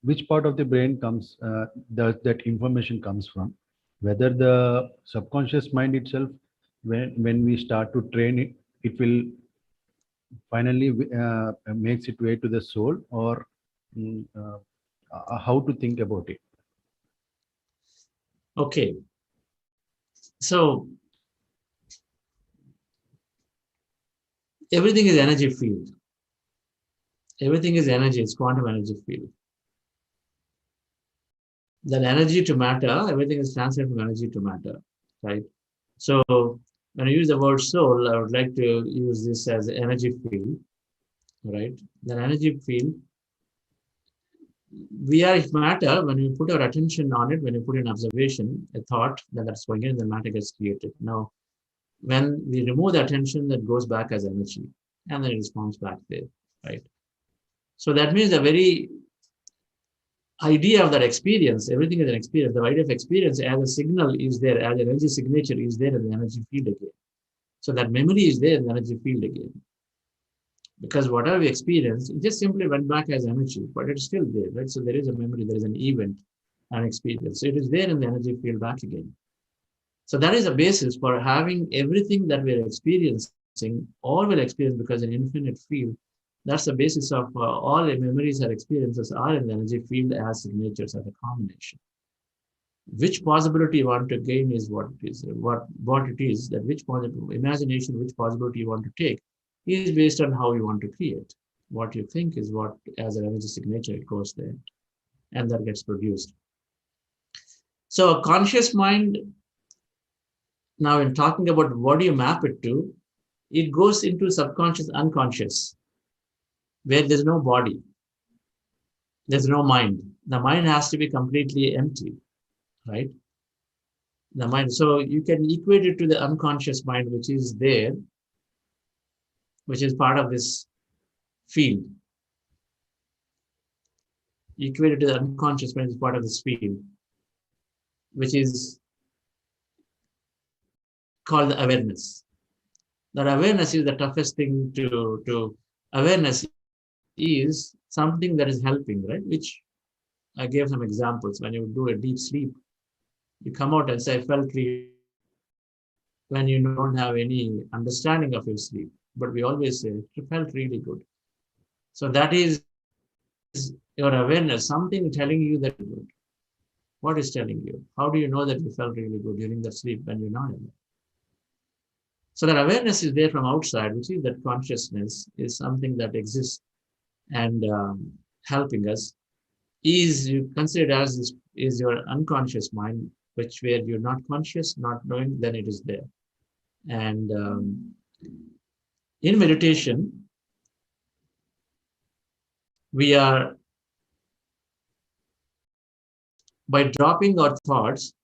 which part of the brain comes that information comes from? Whether the subconscious mind itself, when we start to train it, it will finally makes its way to the soul, or how to think about it? Okay. So everything is energy field. Everything is energy. It's quantum energy field. That energy to matter, everything is translated from energy to matter, right? So when I use the word soul, I would like to use this as energy field, right? That energy field, we are matter. When we put our attention on it, when you put in observation, a thought, then that's going in, the matter gets created. Now, when we remove the attention, that goes back as energy, and then it responds back there, right? So that means the very idea of that experience, everything is an experience. The idea of experience as a signal is there, as an energy signature is there in the energy field again. So that memory is there in the energy field again. Because whatever we experienced, it just simply went back as energy, but it's still there, right? So there is a memory, there is an event, an experience. So it is there in the energy field back again. So that is a basis for having everything that we're experiencing, all will experience, because an infinite field, that's the basis of all the memories or experiences are in the energy field as signatures, as a combination. Which possibility you want to gain is what it is. What it is, that which imagination, which possibility you want to take is based on how you want to create. What you think is what, as an energy signature, it goes there, and that gets produced. So a conscious mind, now in talking about what do you map it to, it goes into subconscious, unconscious, where there's no body, there's no mind. The mind has to be completely empty, right? The mind. So you can equate it to the unconscious mind, which is there, which is part of this field. Equate it to the unconscious mind, is part of this field, which is called the awareness. That awareness is the toughest thing to awareness is something that is helping, right? Which I gave some examples. When you do a deep sleep, you come out and say, I felt really when you don't have any understanding of your sleep. But we always say, it felt really good. So that is your awareness, something telling you that good. What is telling you? How do you know that you felt really good during that sleep when you're not aware? So that awareness is there from outside, which is that consciousness is something that exists and helping us. Is you considered as is your unconscious mind, which where you're not conscious, not knowing, then it is there. And in meditation, we are, by dropping our thoughts,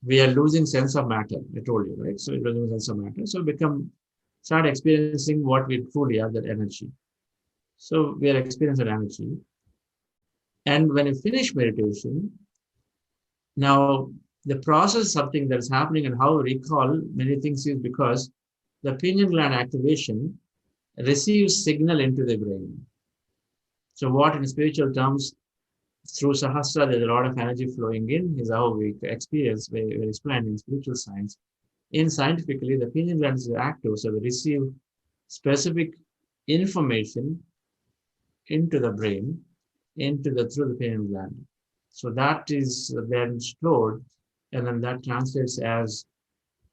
we are losing sense of matter. I told you, right? So we're losing sense of matter. So start experiencing what we truly are, that energy. So we are experiencing energy. And when you finish meditation, now the process is something that is happening, and how we recall many things is because the pineal gland activation receives signal into the brain. So what in spiritual terms, through Sahasra, there's a lot of energy flowing in, is how we experience, we explain in spiritual science. In scientifically, the pineal gland is active, so they receive specific information into the brain, through the pineal gland. So that is then stored, and then that translates as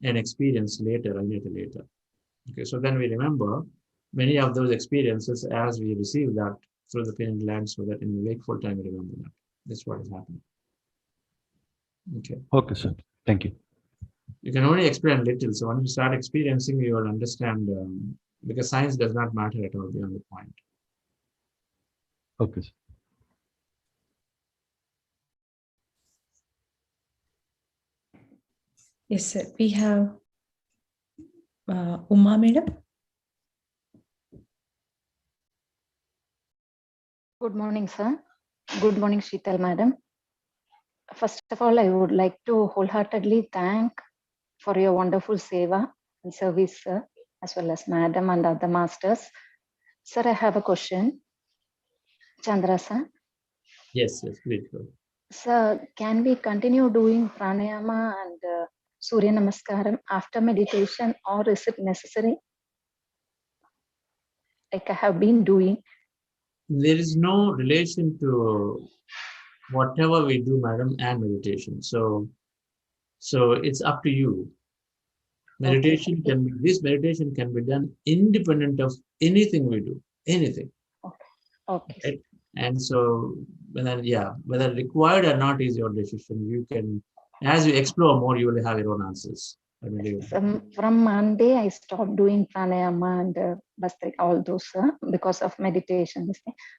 an experience later. Okay, so then we remember many of those experiences as we receive that through the pineal gland, so that in the wakeful time we remember that. That's what is happening. Okay. Okay, sir. Thank you. You can only explain little. So once you start experiencing, you will understand, because science does not matter at all beyond the point. Okay, sir. Yes, sir. We have Uma madam. Good morning, sir. Good morning, Sheetal madam. First of all, I would like to wholeheartedly thank for your wonderful seva and service, sir, as well as madam and other masters. Sir, I have a question. Chandra, sir. Yes, please go. Sir, can we continue doing pranayama and Surya Namaskaram after meditation, or is it necessary? Like I have been doing. There is no relation to whatever we do, madam, and meditation. So it's up to you. Meditation can be, this meditation can be done independent of anything we do, anything. Okay. Right? And so whether required or not is your decision. You can, as you explore more, you will have your own answers. From Monday, I stopped doing pranayama and Bhastrika, all those, because of meditation.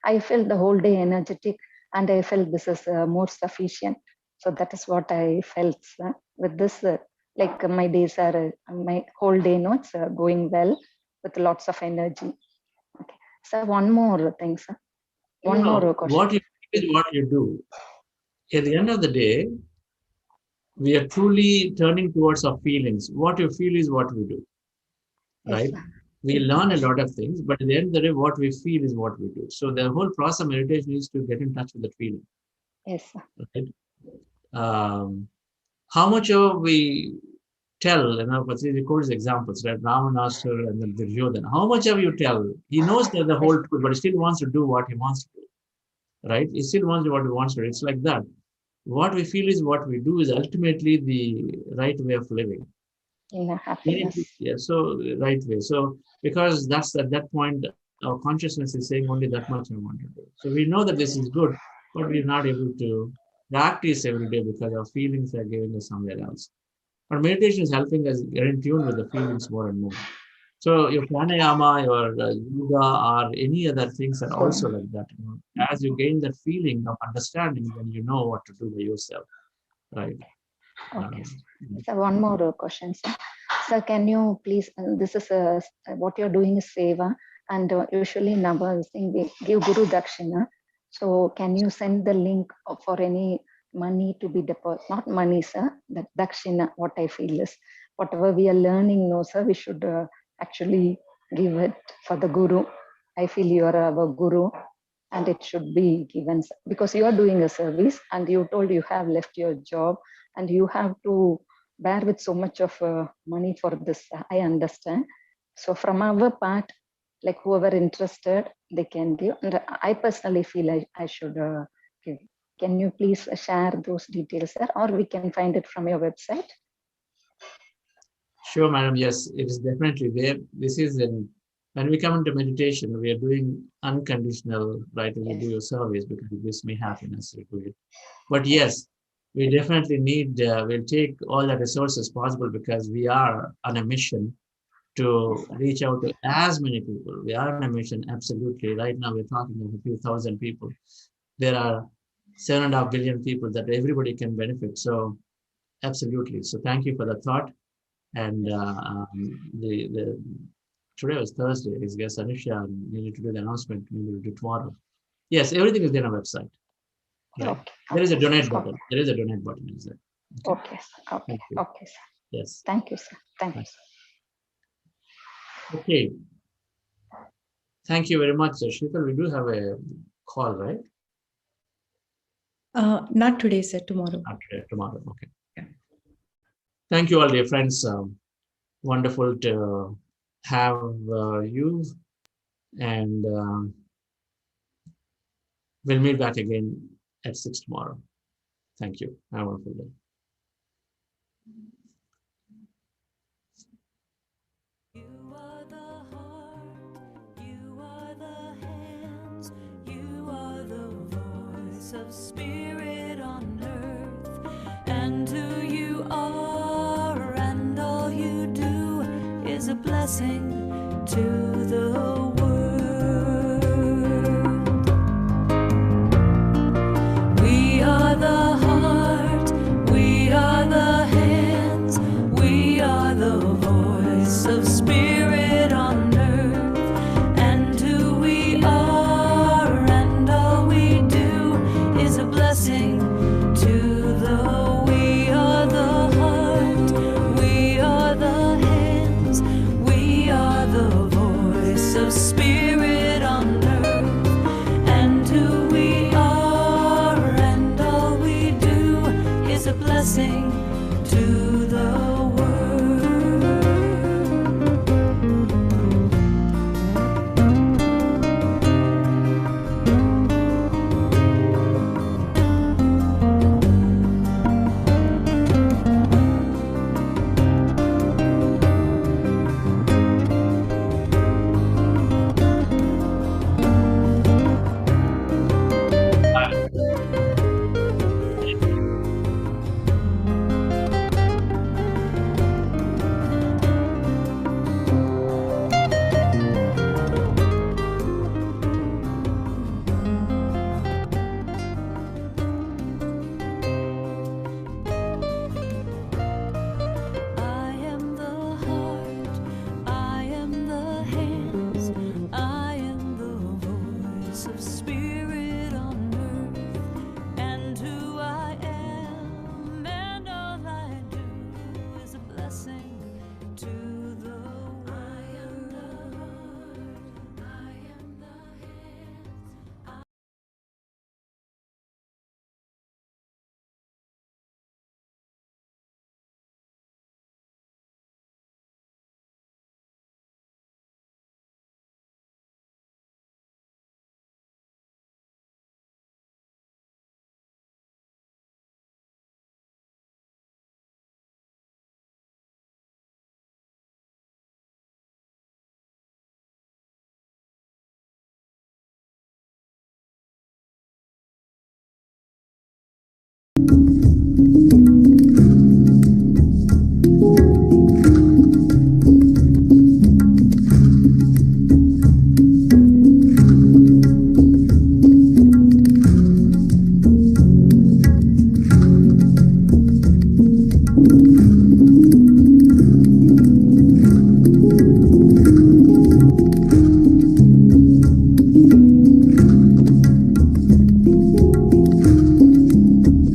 I felt the whole day energetic, and I felt this is more sufficient. So that is what I felt. With this, like my days are, my whole day notes going well with lots of energy. Okay. So one more thing, sir. One more question. What you do is what you do. At the end of the day, we are truly turning towards our feelings. What you feel is what we do, right? Yes, we learn a lot of things, but at the end of the day, what we feel is what we do. So the whole process of meditation is to get in touch with that feeling. Yes, sir. Right? How much of we tell, Patriji quotes examples, right? Ramanasar and then Duryodhana. How much of you tell? He knows that the whole truth, but he still wants to do what he wants to do, right? He still wants to do what he wants to do. It's like that. What we feel is what we do is ultimately the right way of living. Happiness. Yeah, so right way. So because that's at that point, our consciousness is saying only that much I want to do. So we know that this is good, but we're not able to practice every day because our feelings are giving us somewhere else. But meditation is helping us get in tune with the feelings more and more. So your pranayama, your yoga, or any other things are also like that. As you gain that feeling of understanding, then you know what to do by yourself, right? Okay. So one more question, sir. Sir, can you please? This is what you're doing is seva, and usually in our thing we give Guru Dakshina. So can you send the link for any money to be deposited? Not money, sir. That Dakshina. What I feel is whatever we are learning, no, sir. We should actually give it for the Guru. I feel you are our Guru. and it should be given, because you are doing a service and you told you have left your job and you have to bear with so much of money for this. I understand. So from our part, like whoever interested, they can give. And I personally feel I should give. Can you please share those details, sir, or we can find it from your website? Sure, madam. Yes, it is definitely there. This is when we come into meditation, we are doing unconditional, right? We do a service because it gives me happiness to do it. But yes, we definitely need, we'll take all the resources possible because we are on a mission to reach out to as many people. We are on a mission, absolutely. Right now, we're talking of a few thousand people. There are 7.5 billion people that everybody can benefit. So, absolutely. So, thank you for the thought. And today was Thursday. I guess Anisha needed to do the announcement. We will do tomorrow. Yes, everything is there on our website. Right. Okay. There is a donate button. There is a donate button. Is there? Okay. Okay. Okay, sir. Yes. Thank you, sir. Thank you, sir. Okay. Thank you very much, Sheetal. We do have a call, right? Not today, sir. Tomorrow. Not today, tomorrow. Okay. Yeah. Thank you all, dear friends. Wonderful to have you. And we'll meet back again at 6 tomorrow. Thank you. Have a wonderful day. You are the heart, you are the hands, you are the voice of spirit on earth, and who you are and all you do is a blessing to the world. We are the heart, we are the hands, we are the voice of spirit on earth, and who we are and all we do is a blessing to the. We are the heart, we are the hands, we are the voice of spirit on earth, and who we are and all we do is a blessing to